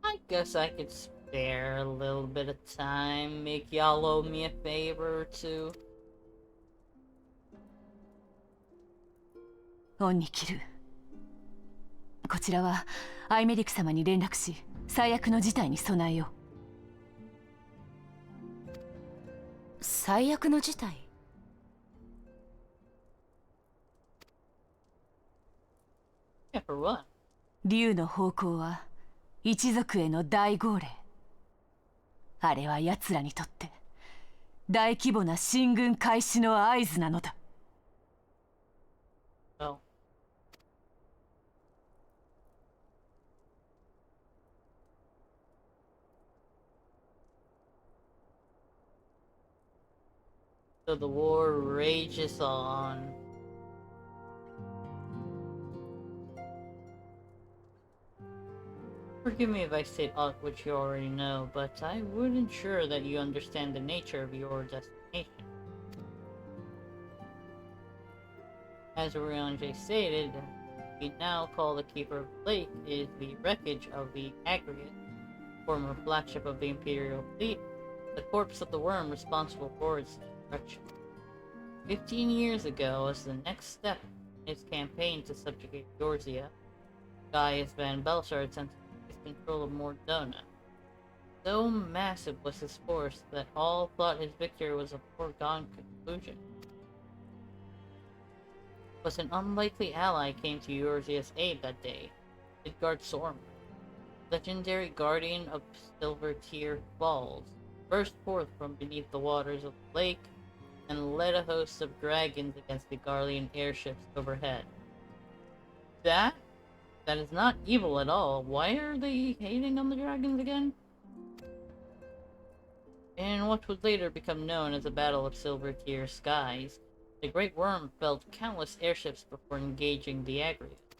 [SPEAKER 3] I guess I could spare a little bit of time. Make y'all owe me a favor or two.
[SPEAKER 13] 恩に着る。こちらはアイメディク様に連絡し最悪の事態に備えよう。
[SPEAKER 6] 最悪の事態？Yeah,
[SPEAKER 3] for what?
[SPEAKER 13] 竜の方向は一族への大号令。あれは奴らにとって大規模な進軍開始の合図なのだ。
[SPEAKER 3] Oh. So the war rages on. Forgive me if I state aught which you already know, but I would ensure that you understand the nature of your destination. As Oriange stated, we now call the Keeper of the Lake is the wreckage of the Aggregate, former flagship of the Imperial fleet, the corpse of the worm responsible for its destruction. 15 years ago, as the next step in his campaign to subjugate Eorzea, Gaius Van Belsar attempted control of Mordona. So massive was his force that all thought his victory was a foregone conclusion. But an unlikely ally came to Eorzea's aid that day, Midgard Sorm, legendary guardian of Silvertear Falls, burst forth from beneath the waters of the lake and led a host of dragons against the Garlean airships overhead. That is not evil at all. Why are they hating on the dragons again? In what would later become known as the Battle of Silvertear Skies, the Great Worm felled countless airships before engaging the Aggregate.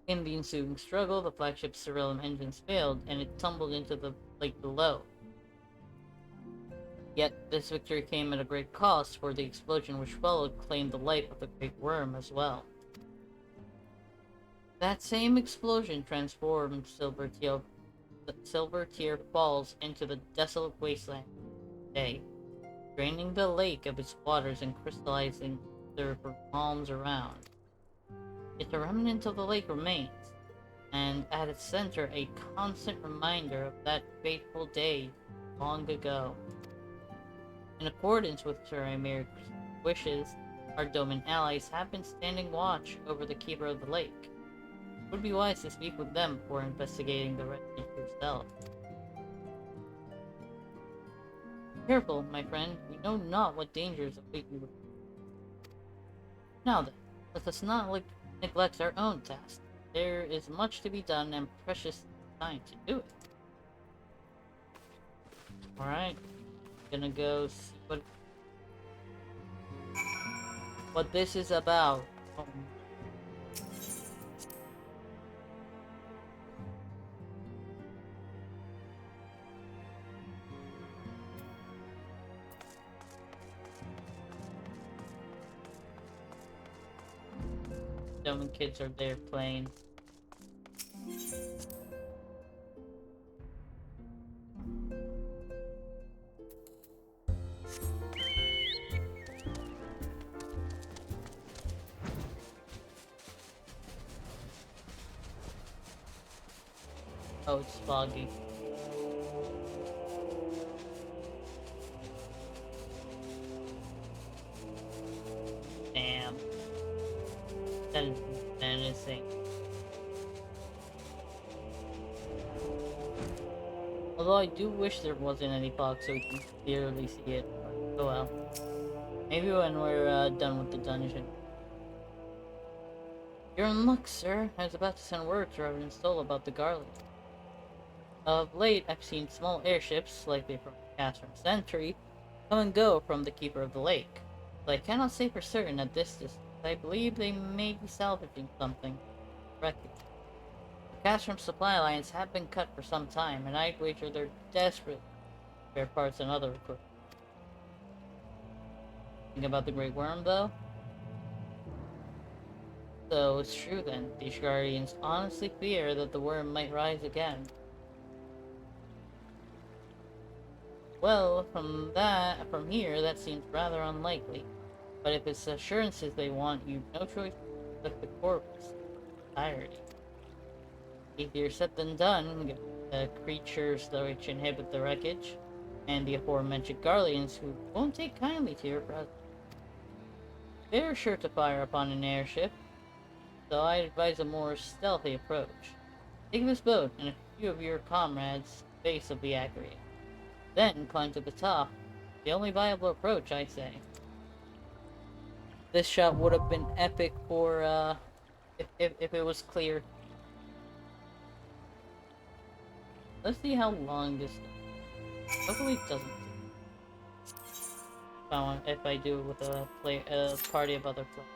[SPEAKER 3] In the ensuing struggle, the flagship's Cerulean engines failed, and it tumbled into the lake below. Yet, this victory came at a great cost, for the explosion which followed claimed the life of the Great Worm as well. That same explosion transformed Silvertear Falls into the desolate wasteland today, draining the lake of its waters and crystallizing the palms around. Yet a remnant of the lake remains, and at its center a constant reminder of that fateful day long ago. In accordance with Sir Aymir's wishes, our Doman allies have been standing watch over the Keeper of the Lake. It would be wise to speak with them before investigating the wreckage yourself. Careful, my friend. We know not what dangers await you. Now then, let us not neglect our own task. There is much to be done and precious time to do it. Alright, gonna go see what this is about. Oh. When kids are there playing. Oh, it's foggy. Damn. That is menacing. Although I do wish there wasn't any fog so we can clearly see it. Oh well. Maybe when we're done with the dungeon. You're in luck, sir. I was about to send word to Reverend Stoll about the Garland. Of late, I've seen small airships, likely from Catherine Sentry, come and go from the Keeper of the Lake. But I cannot say for certain at this distance. I believe they may be salvaging something. Wreckage. The Castrum supply lines have been cut for some time, and I'd wager they're desperate for spare parts and other equipment. Think about the Great Worm, though? So it's true then. These Guardians honestly fear that the worm might rise again. Well, from here, that seems rather unlikely. But if it's assurances they want, you've no choice but the corpse entirety. Easier said than done, given the creatures which inhabit the wreckage, and the aforementioned Garleans who won't take kindly to your presence. They're sure to fire upon an airship, so I advise a more stealthy approach. Take this boat and a few of your comrades to the base of the Aggregate. Then climb to the top The only viable approach, I say. This shot would have been epic for, if it was clear. Let's see how long this does. Hopefully it doesn't. If I do it with a party of other players.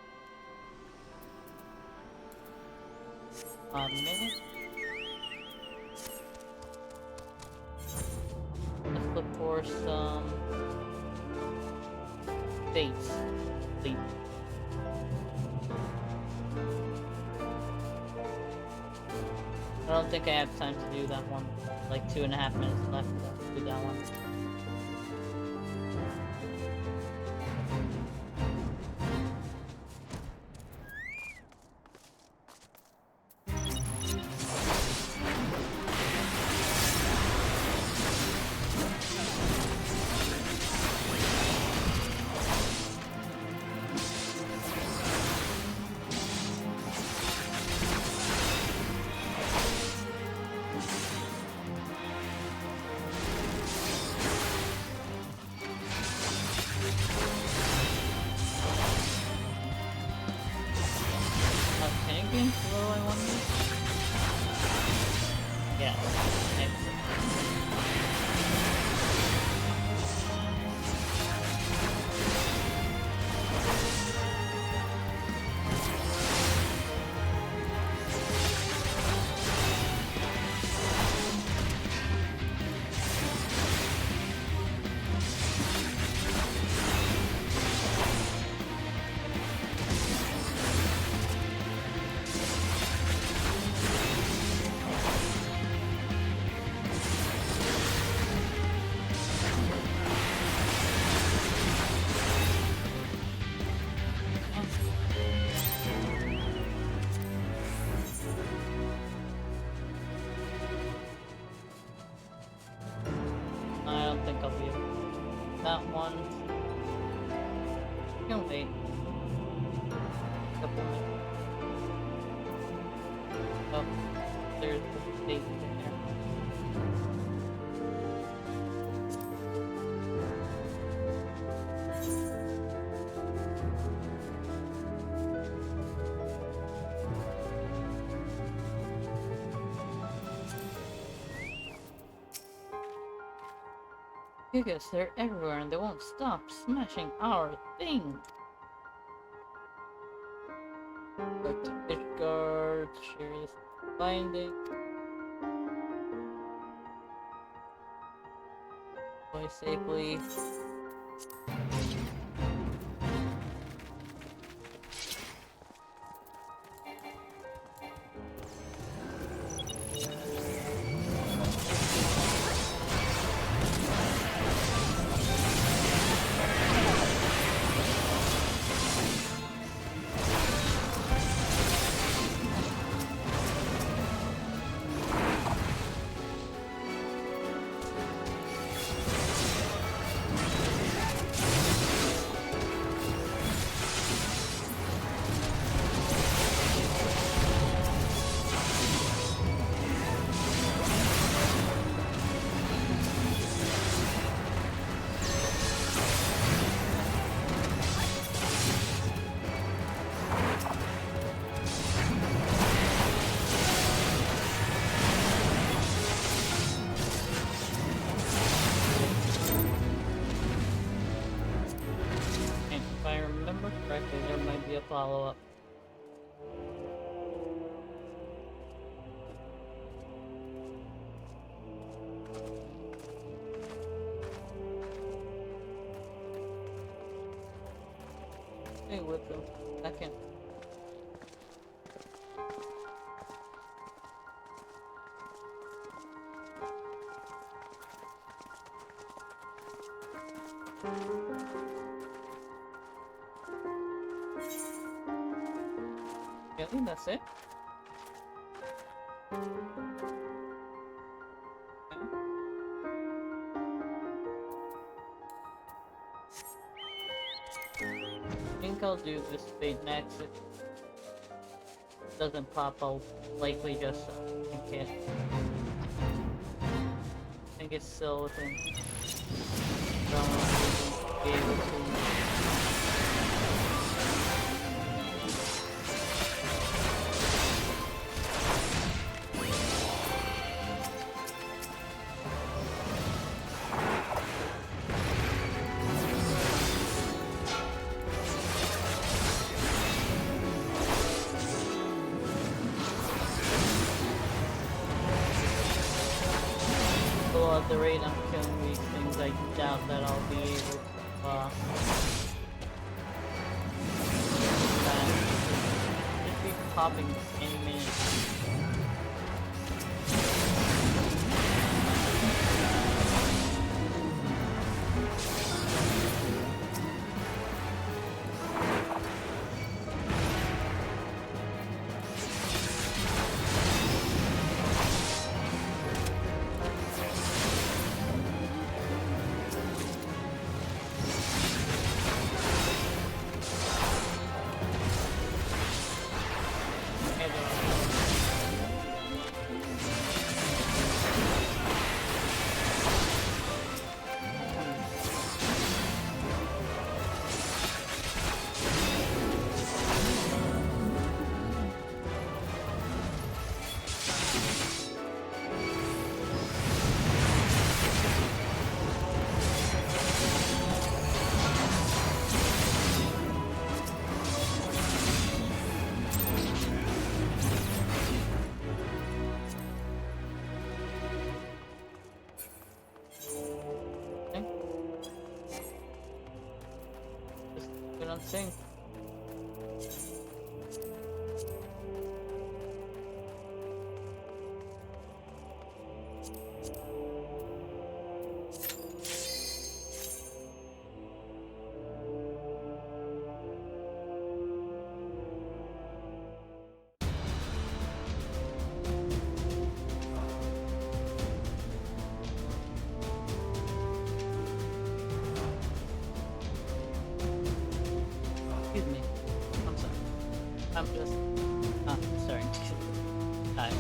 [SPEAKER 3] A minute. Let's look for some dates. Sleep. I don't think I have time to do that one. Like 2.5 minutes left to do that one. Because they're everywhere and they won't stop smashing our thing. Like the fish guard, serious binding. Play safely. Follow-up. Stay with them. Second. Yeah, I think that's it. I think I'll do this fade next. If it doesn't pop, I'll likely just in case. I think it's still within. Don't be able to. At the rate I'm killing these things, I doubt that I'll be able to should be popping any minute. Sync. Excuse me. I'm sorry. I'm just... sorry. Hi.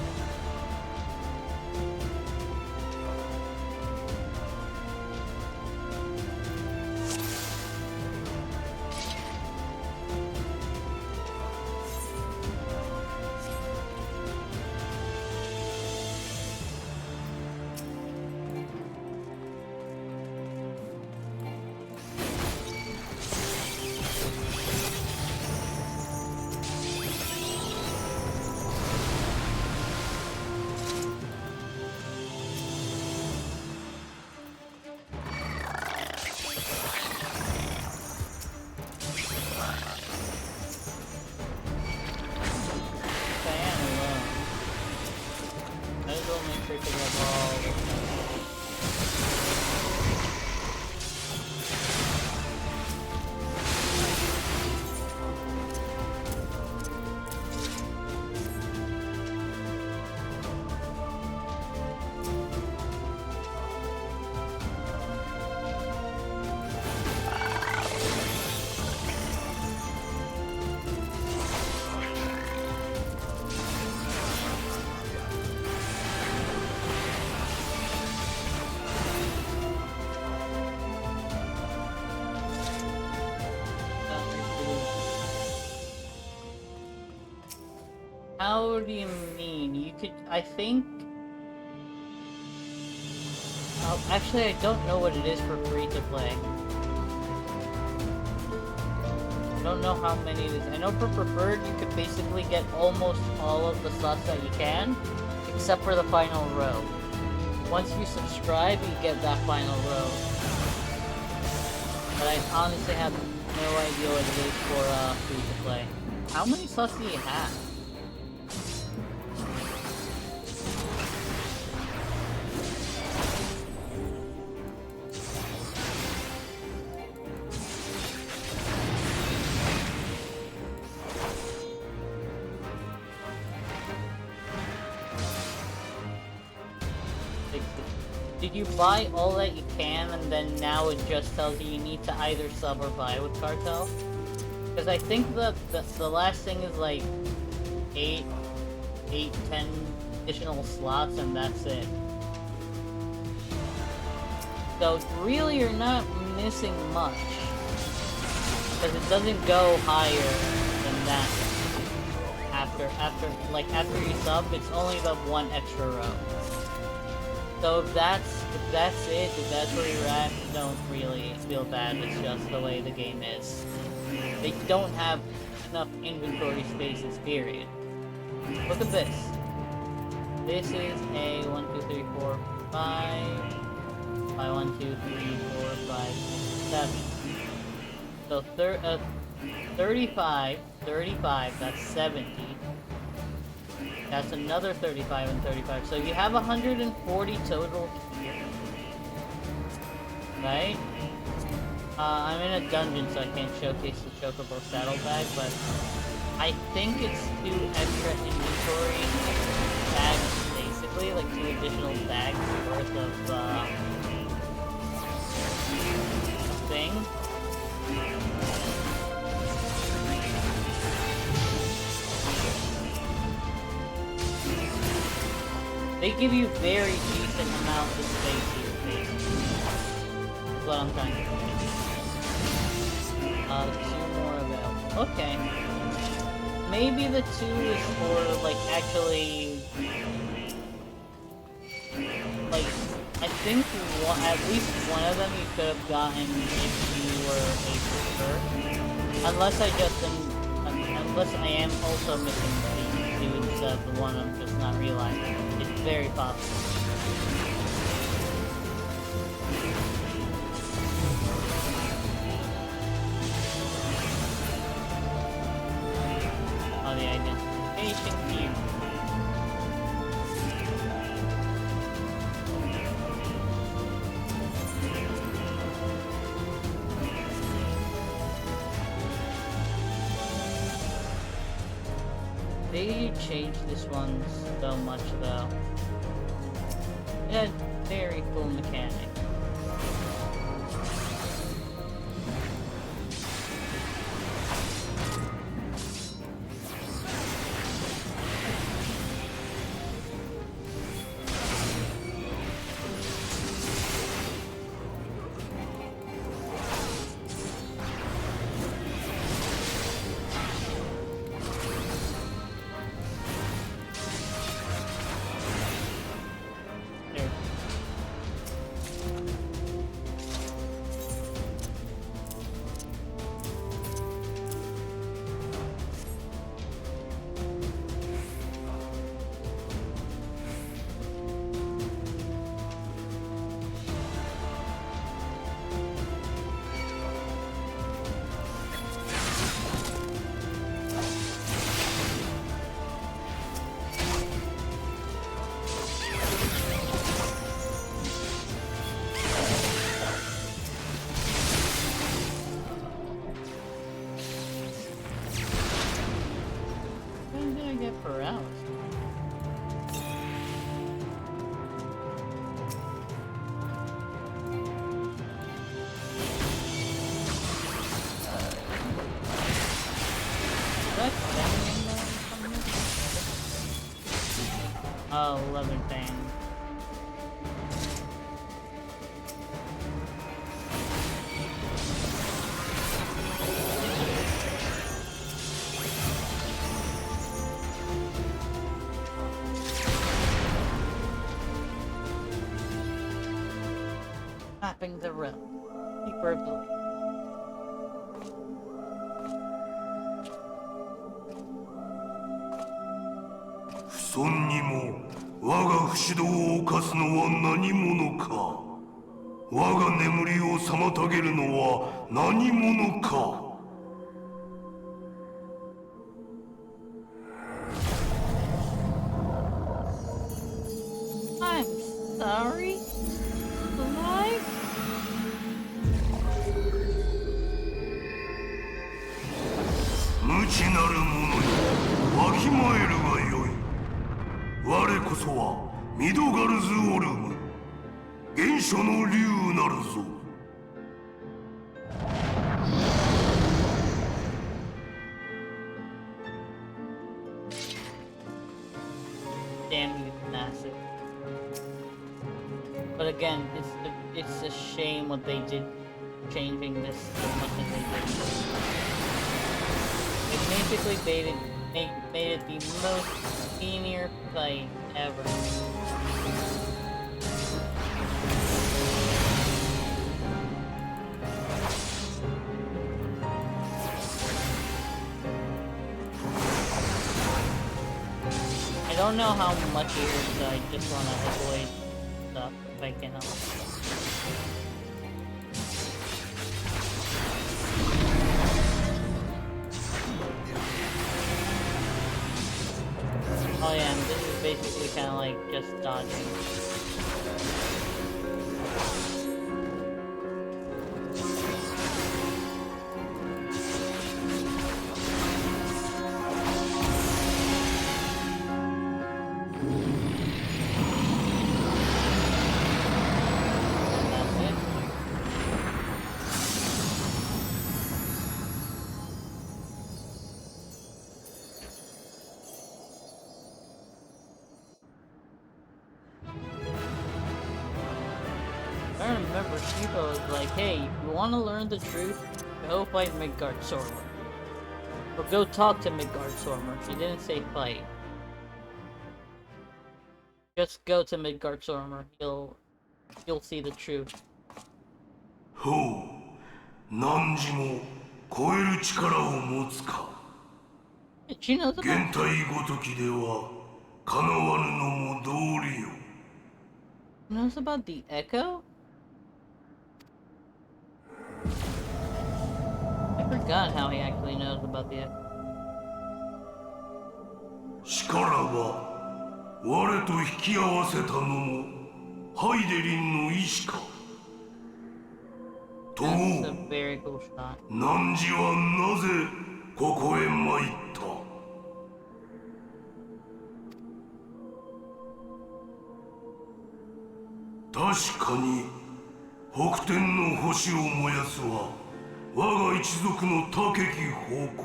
[SPEAKER 3] How do you mean? You could, I think... actually, I don't know what it is for free to play. I don't know how many it is. I know for preferred, you could basically get almost all of the slots that you can, except for the final row. Once you subscribe, you get that final row. But I honestly have no idea what it is for free to play. How many slots do you have? Did you buy all that you can, and then now it just tells you need to either sub or buy with Cartel? Because I think the last thing is like 10 additional slots, and that's it. So really you're not missing much. Because it doesn't go higher than that. After you sub, it's only about 1 extra row. So if that's it, if that's where you're at, don't really feel bad. It's just the way the game is. They don't have enough inventory spaces, period. Look at this. This is a 1, 2, 3, 4, 5 by 1, 2, 3, 4, 5, 7. So 35, that's 70. That's another 35 and 35. So you have 140 total here. Right? I'm in a dungeon, so I can't showcase the Chocobo saddlebag, but I think it's 2 extra inventory bags, basically, like 2 additional bags worth of thing. They give you very decent amounts of space here, basically. That's what I'm trying to do. 2 more available. Okay. Maybe the 2 is for, like, actually... Like, I think at least one of them you could have gotten if you were a lurker. Unless I am also missing the dudes of the one I'm just not realizing. It's very possible. Oh, the identification here. They changed this one so much though. It had very cool mechanics. Oh, 11 fan. Mapping the realm. Deeper ability. I'm sorry? Alive? Damn you, massive. But again, it's a shame what they did, changing this as much as they did. It basically made it the most linear fight ever. I don't know how much it is, so I just want to avoid stuff if I can help. Oh yeah, and this is basically kind of like just dodging. I remember Shiva was like, hey, if you want to learn the truth, go fight Midgard Sormer. Or go talk to Midgard Sormer. She didn't say fight. Just go to Midgard Sormer. You'll see the truth.
[SPEAKER 14] ほう、汝も超える力を持つか。
[SPEAKER 3] She knows about
[SPEAKER 14] 現体ごときではかなわぬのも道理よ。
[SPEAKER 3] She knows about the echo? I forgot how he actually knows about the echo.
[SPEAKER 14] しからば我と引き合わせたのもハイデリンの意志か。と
[SPEAKER 3] That's a very cool shot.
[SPEAKER 14] 汝はなぜここへ参った。確かに北天の星を燃やすは我が一族の高き方向。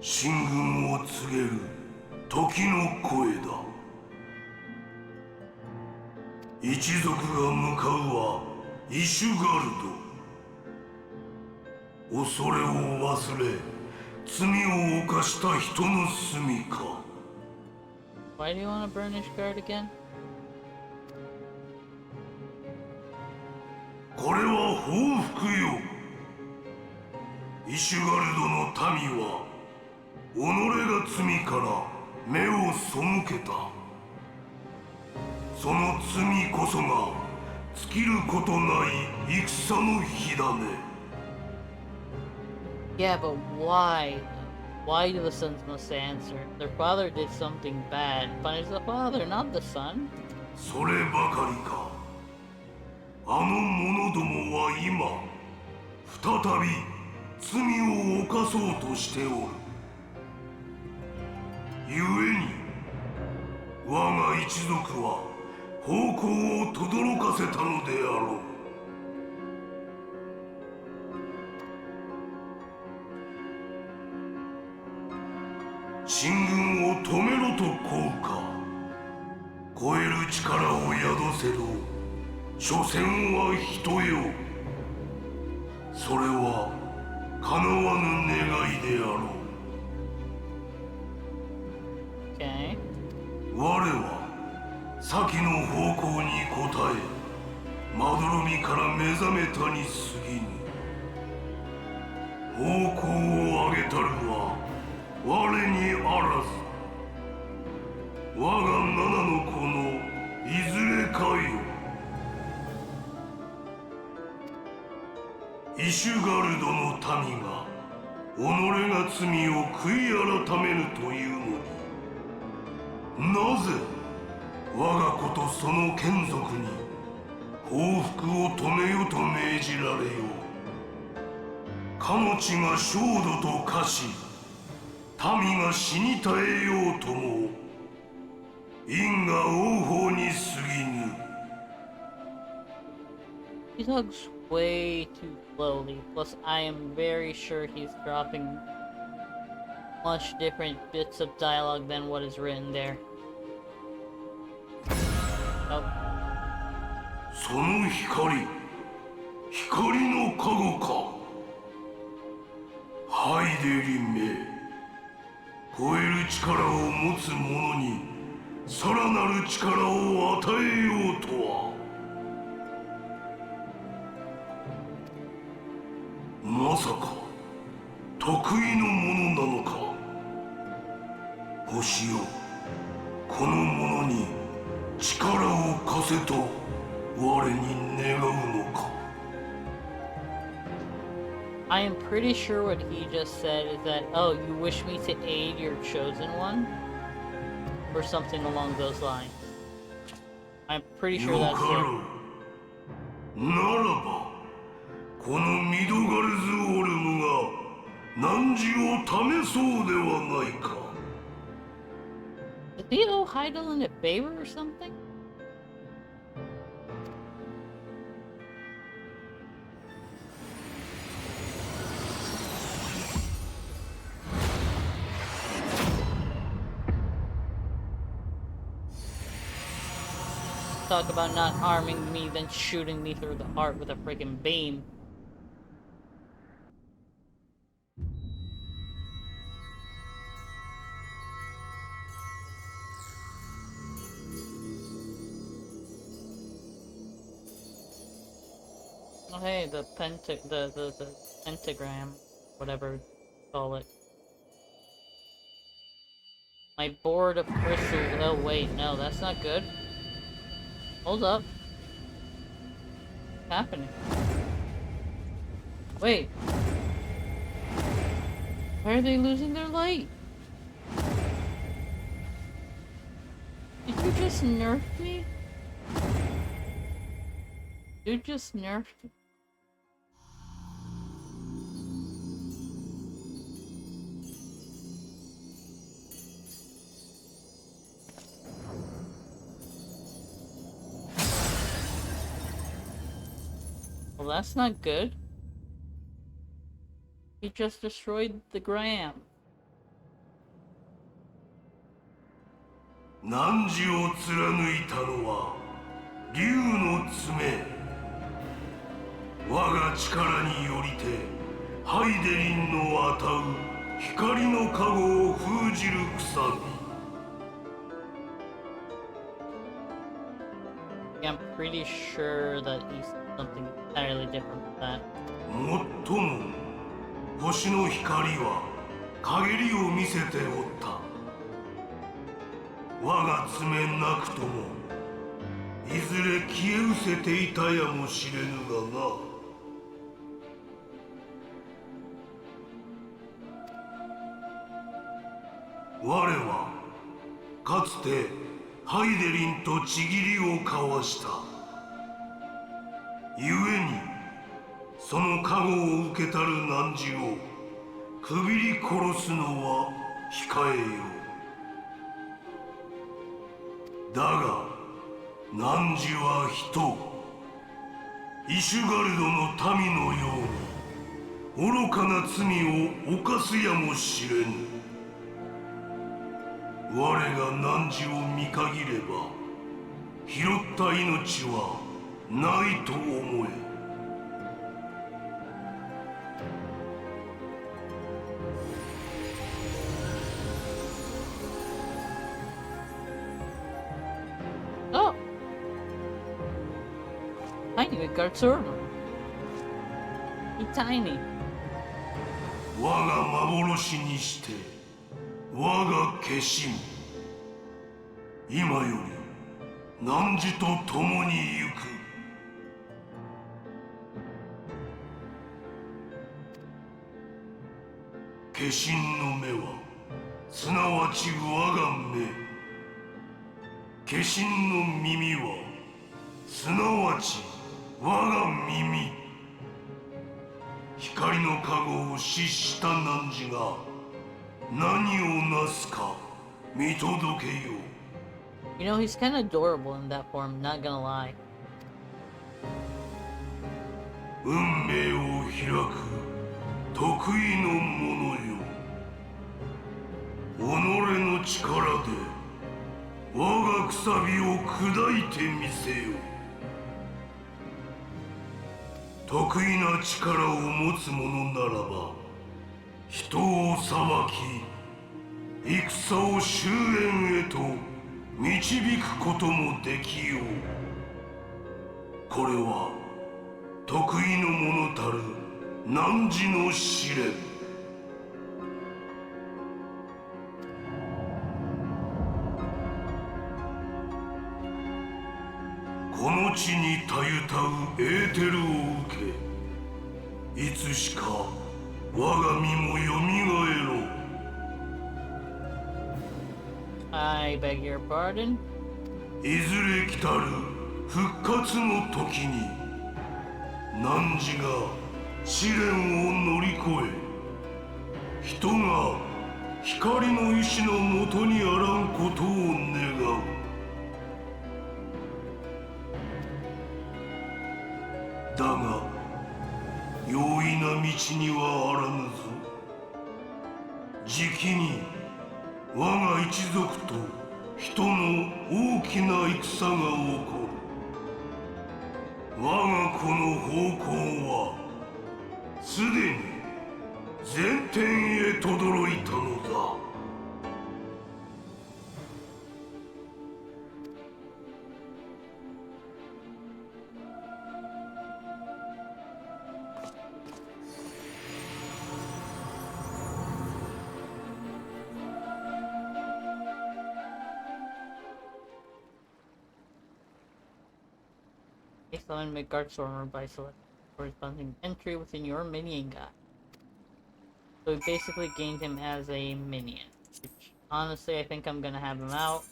[SPEAKER 14] 進軍を告げる時の声だ。一族が向かうはイシュガルド。恐れを忘れ罪を犯した人の住か。
[SPEAKER 3] Why do you want to burn Ishgard again?
[SPEAKER 14] これは報復よ。イシュガルドの民は己が罪から目を背けた。その罪こそが尽きることない戦の火種。
[SPEAKER 3] Yeah, but why? Why do the sons must answer? Their father did something bad. Punish the father, not the son.
[SPEAKER 14] そればかりか。あの者どもは今再び罪を犯そうとしておる。故に我が一族は方向を轟かせたのであろう。進軍を止めろとこうか。超える力を宿せど所詮は人よ。それは叶わぬ願いであろう。
[SPEAKER 3] Okay.
[SPEAKER 14] 我は先の方向に答えまどろみから目覚めたに過ぎぬ。方向を上げたるは我にあらず。我が七の子のいずれかよ。イシュガルドの民が己が罪を悔い改めぬというのに、なぜ我が子とその眷属に報復を止めよと命じられよう。かの地が焦土と化し民が死に絶えようとも因果応報に過ぎぬ。
[SPEAKER 3] He talks way too slowly. Plus, I am very sure he's dropping much different bits of dialogue than what is written there. Oh.
[SPEAKER 14] その光の加護か。ハイデリンめ、超える力を持つ者にさらなる力を与えようとは。まさか得意のものなのか。星よ、この者に力を貸せと我に願うのか。
[SPEAKER 3] I am pretty sure what he just said is that, oh, you wish me to aid your chosen one? Or something along those lines. I'm pretty sure that's it.
[SPEAKER 14] ならば、このミドガルズオルムが汝を試そうではないか。
[SPEAKER 3] Did they owe Heidelin a favor or something? Talk about not harming me, then shooting me through the heart with a freaking beam. Oh hey, the pentagram, whatever you call it. My board of crystals. Oh wait, no, that's not good. Hold up. What's happening? Wait. Why are they losing their light? Did you just nerf me? You just nerfed me. Well, that's not good. He just destroyed the gram.
[SPEAKER 14] 汝を貫いたのは竜の爪。我が力によりてハイデリンの与う光の加護を封じるくさび。
[SPEAKER 3] Yeah, I'm pretty sure that he's something entirely different from that.
[SPEAKER 14] もっとも星の光は陰りを見せておった。我が爪なくともいずれ消え失せていたやもしれぬがな。我はかつてハイデリンと契りを交わした。故にその加護を受けたる汝をくびり殺すのは控えよう。だが汝は人、イシュガルドの民のように愚かな罪を犯すやもしれぬ。我が汝を見限れば拾った命はないと思え。
[SPEAKER 3] Oh! Tiny with guards armor. He's tiny.
[SPEAKER 14] 我が幻にして我が化身、今より汝と共に行く。化身の目はすなわち我が目、化身の耳はすなわち我が耳。光の加護を失した汝が何をなすか見届けよう。
[SPEAKER 3] You know, he's kind of adorable in that form, not gonna lie.
[SPEAKER 14] 運命を開く得意の者よ。己の力で我がくさびを砕いてみせよ。得意な力を持つ者ならば人を裁き戦を終焉へと導くこともできよう。これは得意の者たる汝の試練。この地にたゆたうエーテルを受け、いつしか我が身もよみがえろう。
[SPEAKER 3] I beg your pardon?
[SPEAKER 14] いずれ来たる復活の時に、汝が試練を乗り越え、人が光の石のもとにあらんことを願う。だが容易な道にはあらぬぞ。じきに我が一族と人の大きな戦が起こる。我が子の方向はすでに前天へとどろいたのだ。
[SPEAKER 3] Summon Midgardsormr by selecting corresponding entry within your minion guide. So we basically gained him as a minion, which honestly I think I'm gonna have him out,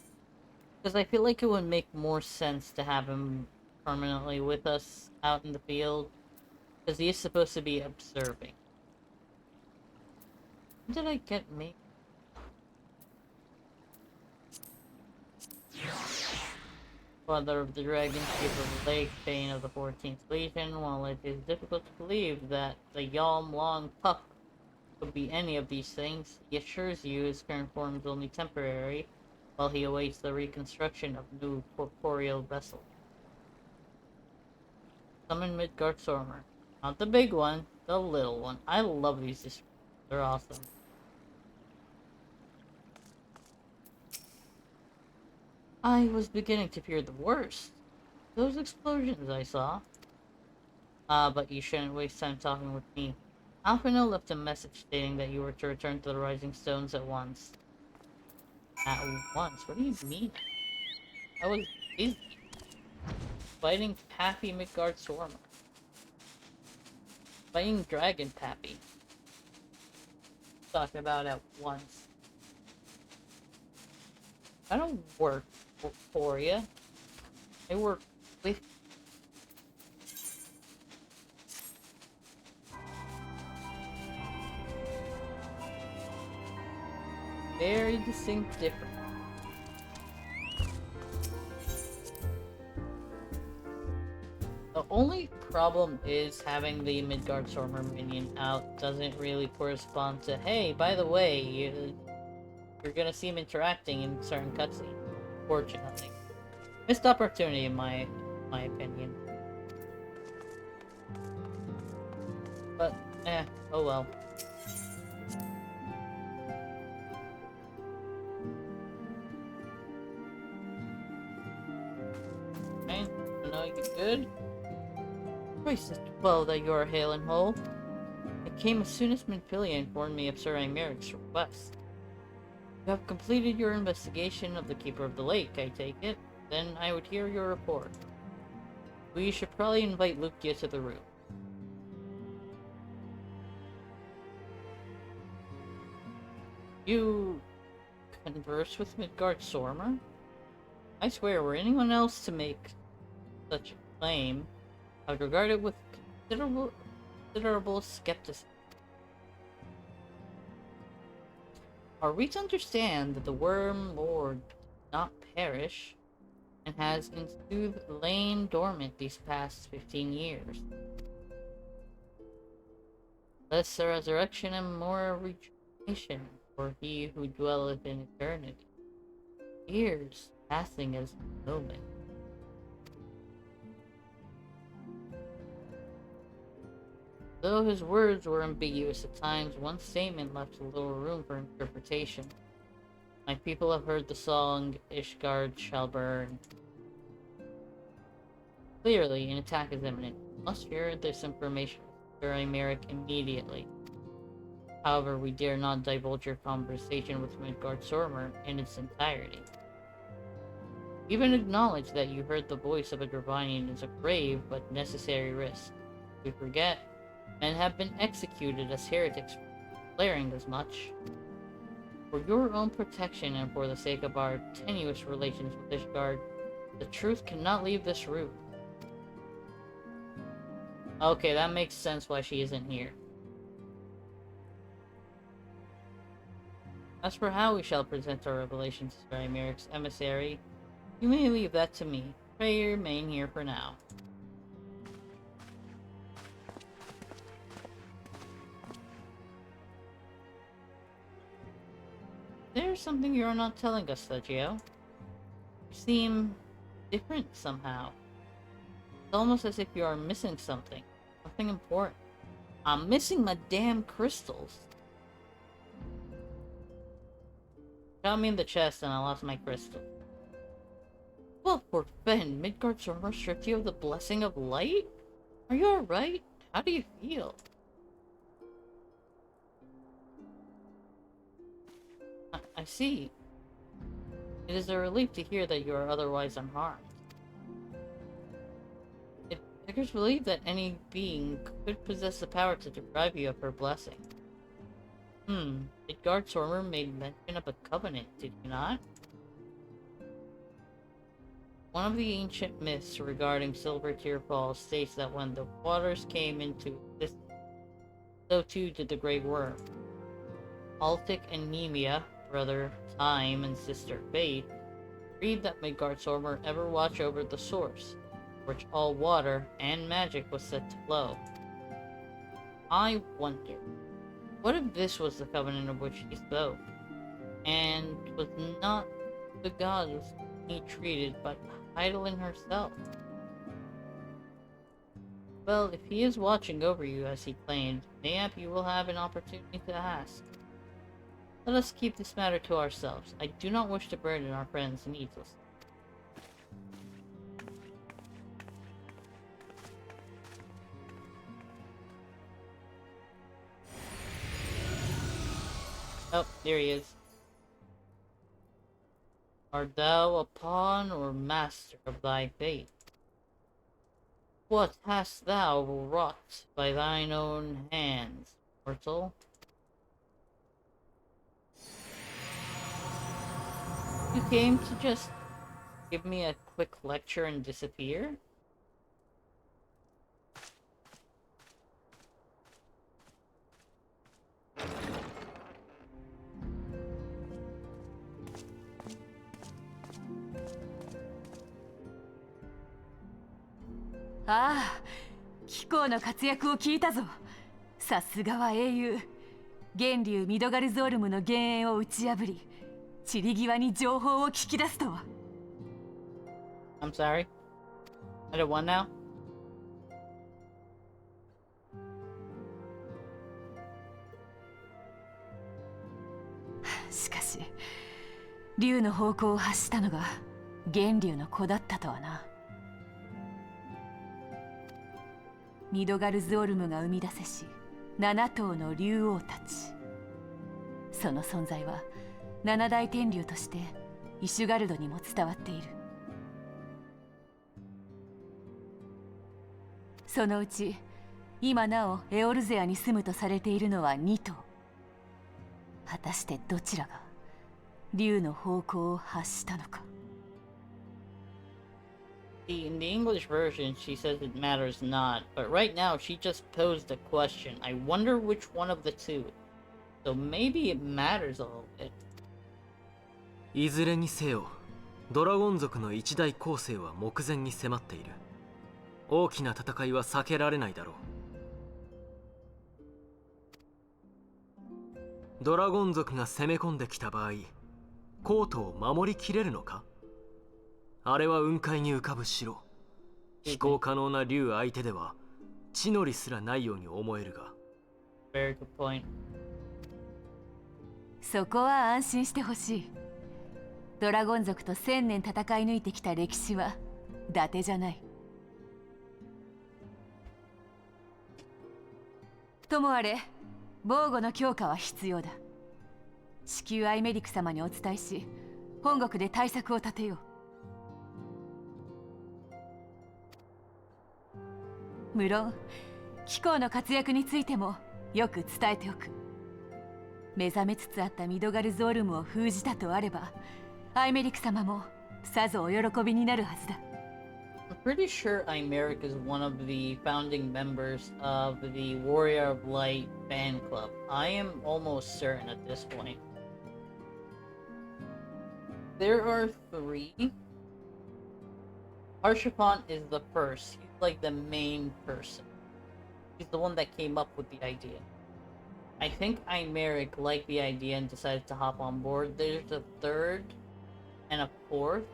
[SPEAKER 3] because I feel like it would make more sense to have him permanently with us out in the field, because he is supposed to be observing. When did I get me? Father of the Dragons, Keeper of the Lake, Bane of the 14th Legion. While it is difficult to believe that the Yalm Long Puck could be any of these things, he assures you his current form is only temporary, while he awaits the reconstruction of new corporeal vessels. Summon Midgardsormr. Not the big one, the little one. I love these descriptions. They're awesome. I was beginning to fear the worst. Those explosions I saw. But you shouldn't waste time talking with me. Alphino left a message stating that you were to return to the Rising Stones at once. At once? What do you mean? I was busy fighting Pappy Midgardsormr. Fighting Dragon Pappy. Talking about at once. I don't work for you. I work with. Very distinct difference. The only problem is having the Midgardsormr minion out doesn't really correspond to, hey, by the way, you're gonna see him interacting in certain cutscenes. Fortunately, missed opportunity in my opinion. But oh well. Okay, so now you're good. Christ, well that you are hale and whole. I came as soon as Minfilia informed me of Sir Aymeric's request. You have completed your investigation of the Keeper of the Lake, I take it. Then I would hear your report. We should probably invite Lucia to the room. You converse with Midgardsormr? I swear, were anyone else to make such a claim, I would regard it with considerable skepticism. Are we to understand that the Worm Lord did not perish, and has in sooth lain dormant these past 15 years? Less a resurrection and more a rejuvenation for he who dwelleth in eternity. Years passing as a moment. Though his words were ambiguous at times, one statement left little room for interpretation. My people have heard the song, Ishgard shall burn. Clearly, an attack is imminent. We must share this information with Sir Imeric immediately. However, we dare not divulge your conversation with Midgard Sormer in its entirety. Even acknowledge that you heard the voice of a Draconian is a grave but necessary risk. We forget, and have been executed as heretics for declaring as much. For your own protection and for the sake of our tenuous relations with Ishgard, the truth cannot leave this room. Okay, that makes sense why she isn't here. As for how we shall present our revelations to Sir Imeric's emissary, you may leave that to me. Pray remain here for now. There's something you're not telling us, Sergio. You seem different somehow. It's almost as if you are missing something. Something important. I'm missing my damn crystals. Shot me in the chest and I lost my crystal. Well, poor Ben, Midgard Sormer stripped you of the blessing of light? Are you alright? How do you feel? I see. It is a relief to hear that you are otherwise unharmed. It beggars belief that any being could possess the power to deprive you of her blessing. Midgard Sormer made mention of a covenant, did he not? One of the ancient myths regarding Silver Tear Falls states that when the waters came into existence, so too did the Great Worm. Altic and Nemea, brother Time and sister Fate, agreed that Midgard Sormer ever watch over the source, which all water and magic was set to flow. I wonder, what if this was the covenant of which he spoke, and was not the gods he treated, but Heidelin herself? Well, if he is watching over you as he claimed, mayhap you will have an opportunity to ask. Let us keep this matter to ourselves. I do not wish to burden our friends needlessly. Oh, there he is. Art thou a pawn or master of thy fate? What hast thou wrought by thine own hands, mortal? You came to just give me a quick lecture and disappear?
[SPEAKER 13] ああ、貴公の活躍を聞いたぞ。さすがは英雄。源流ミドガルゾールムの幻影を打ち破り、散り際に情報を聞き出すとは。
[SPEAKER 3] I'm sorry. I did one now?
[SPEAKER 13] しかし、竜の方向を発したのが源流の子だったとはな。ミドガルズオルムが生み出せし7頭の竜王たち、その存在は七大天竜としてイシュガルドにも伝わっている。そのうち今なおエオルゼアに住むとされているのは2頭。果たしてどちらが竜の方向を発したのか。
[SPEAKER 3] In the English version, she says it matters not, but right now she just posed a question. I wonder which one of the two. So maybe it matters a little bit.
[SPEAKER 10] いずれにせよ、ドラゴン族の一大攻勢は目前に迫っている。大きな戦いは避けられないだろう。ドラゴン族が攻め込んできた場合、コートを守りきれるのか？あれは雲海に浮かぶ城。飛行可能な竜相手では地の利すらないように思えるが。
[SPEAKER 3] Very good point.
[SPEAKER 13] そこは安心してほしい。ドラゴン族と1000年戦い抜いてきた歴史は伊達じゃない。ともあれ、防護の強化は必要だ。至急アイメリク様にお伝えし、本国で対策を立てよう。無論貴公の活躍についてもよく伝えておく。目覚めつつあったミドガルゾールムを封じたとあれば、アイメリク様もさぞお喜びになるはずだ。
[SPEAKER 3] I'm pretty sure Imeric is one of the founding members of the Warrior of Light fan club. I am almost certain at this point. There are 3. Harshapon is the first. He's like the main person. He's the one that came up with the idea. I think Imeric liked the idea and decided to hop on board. There's a 3rd and a 4th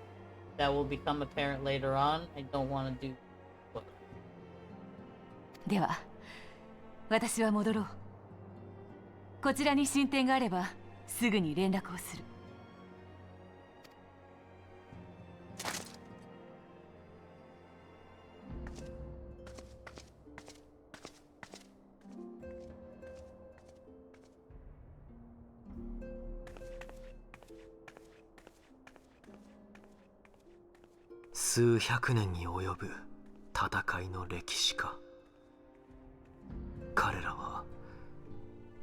[SPEAKER 3] that will become apparent later on. I don't want to do what.
[SPEAKER 13] では、私は戻ろう。こちらに進展があればすぐに連絡をする。
[SPEAKER 10] 数百年に及ぶ戦いの歴史か。彼らは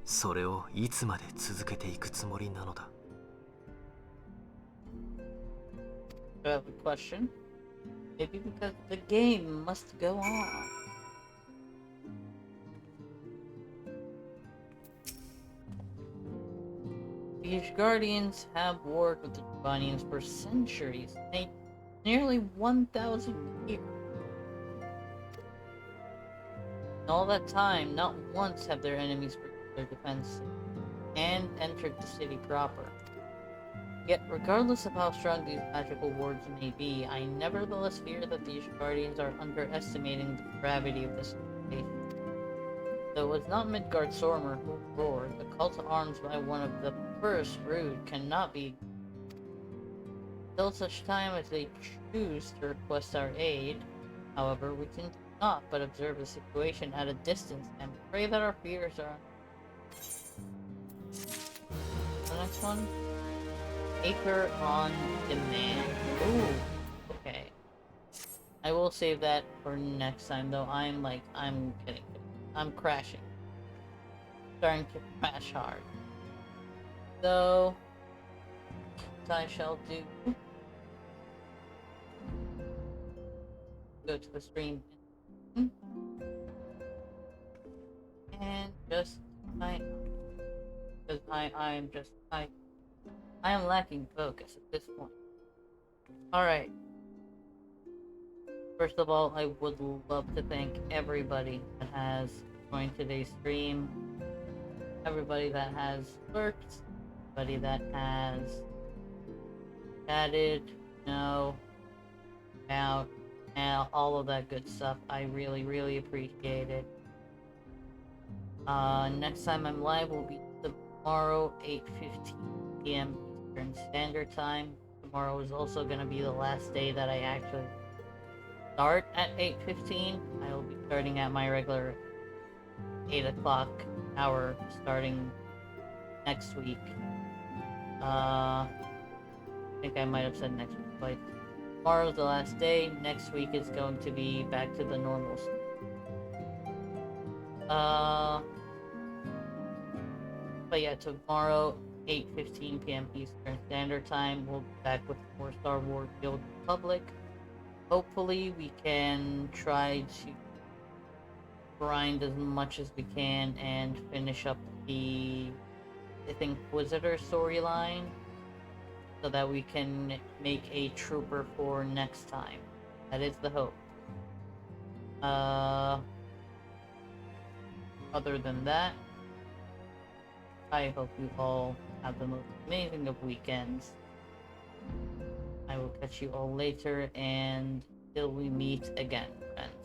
[SPEAKER 10] それをいつまで続けていくつもりなのだ。
[SPEAKER 3] I have a question. Maybe because the game must go on. These Guardians have warred with the Draconians for centuries. Nearly 1,000 years. In all that time, not once have their enemies breached their defense and entered the city proper. Yet, regardless of how strong these magical wards may be, I nevertheless fear that these Guardians are underestimating the gravity of this situation. Though it was not Midgard Sormer who roared, the call to arms by one of the first brood cannot be until such time as they choose to request our aid. However, we can not but observe the situation at a distance and pray that our fears are... The next one? Acre on demand. Ooh, okay. I will save that for next time, though. I'm kidding. I'm crashing. Starting to crash hard. So... I shall do... Go to the stream and just because I am lacking focus at this point. Alright. First of all, I would love to thank everybody that has joined today's stream, everybody that has lurked, everybody that has chatted, out, and all of that good stuff. I really appreciate it. Next time I'm live will be tomorrow, 8:15 p.m. Eastern Standard Time. Tomorrow is also going to be the last day that I actually start at 8:15. I will be starting at my regular 8 o'clock hour starting next week. I think I might have said next week, but tomorrow's the last day. Next week is going to be back to the normal. But yeah, tomorrow, 8:15 p.m. Eastern Standard Time, we'll be back with more Star Wars Guild Republic. Hopefully, we can try to grind as much as we can and finish up the, I think, Inquisitor storyline, so that we can make a trooper for next time. That is the hope. Other than that, I hope you all have the most amazing of weekends. I will catch you all later, and till we meet again, friends.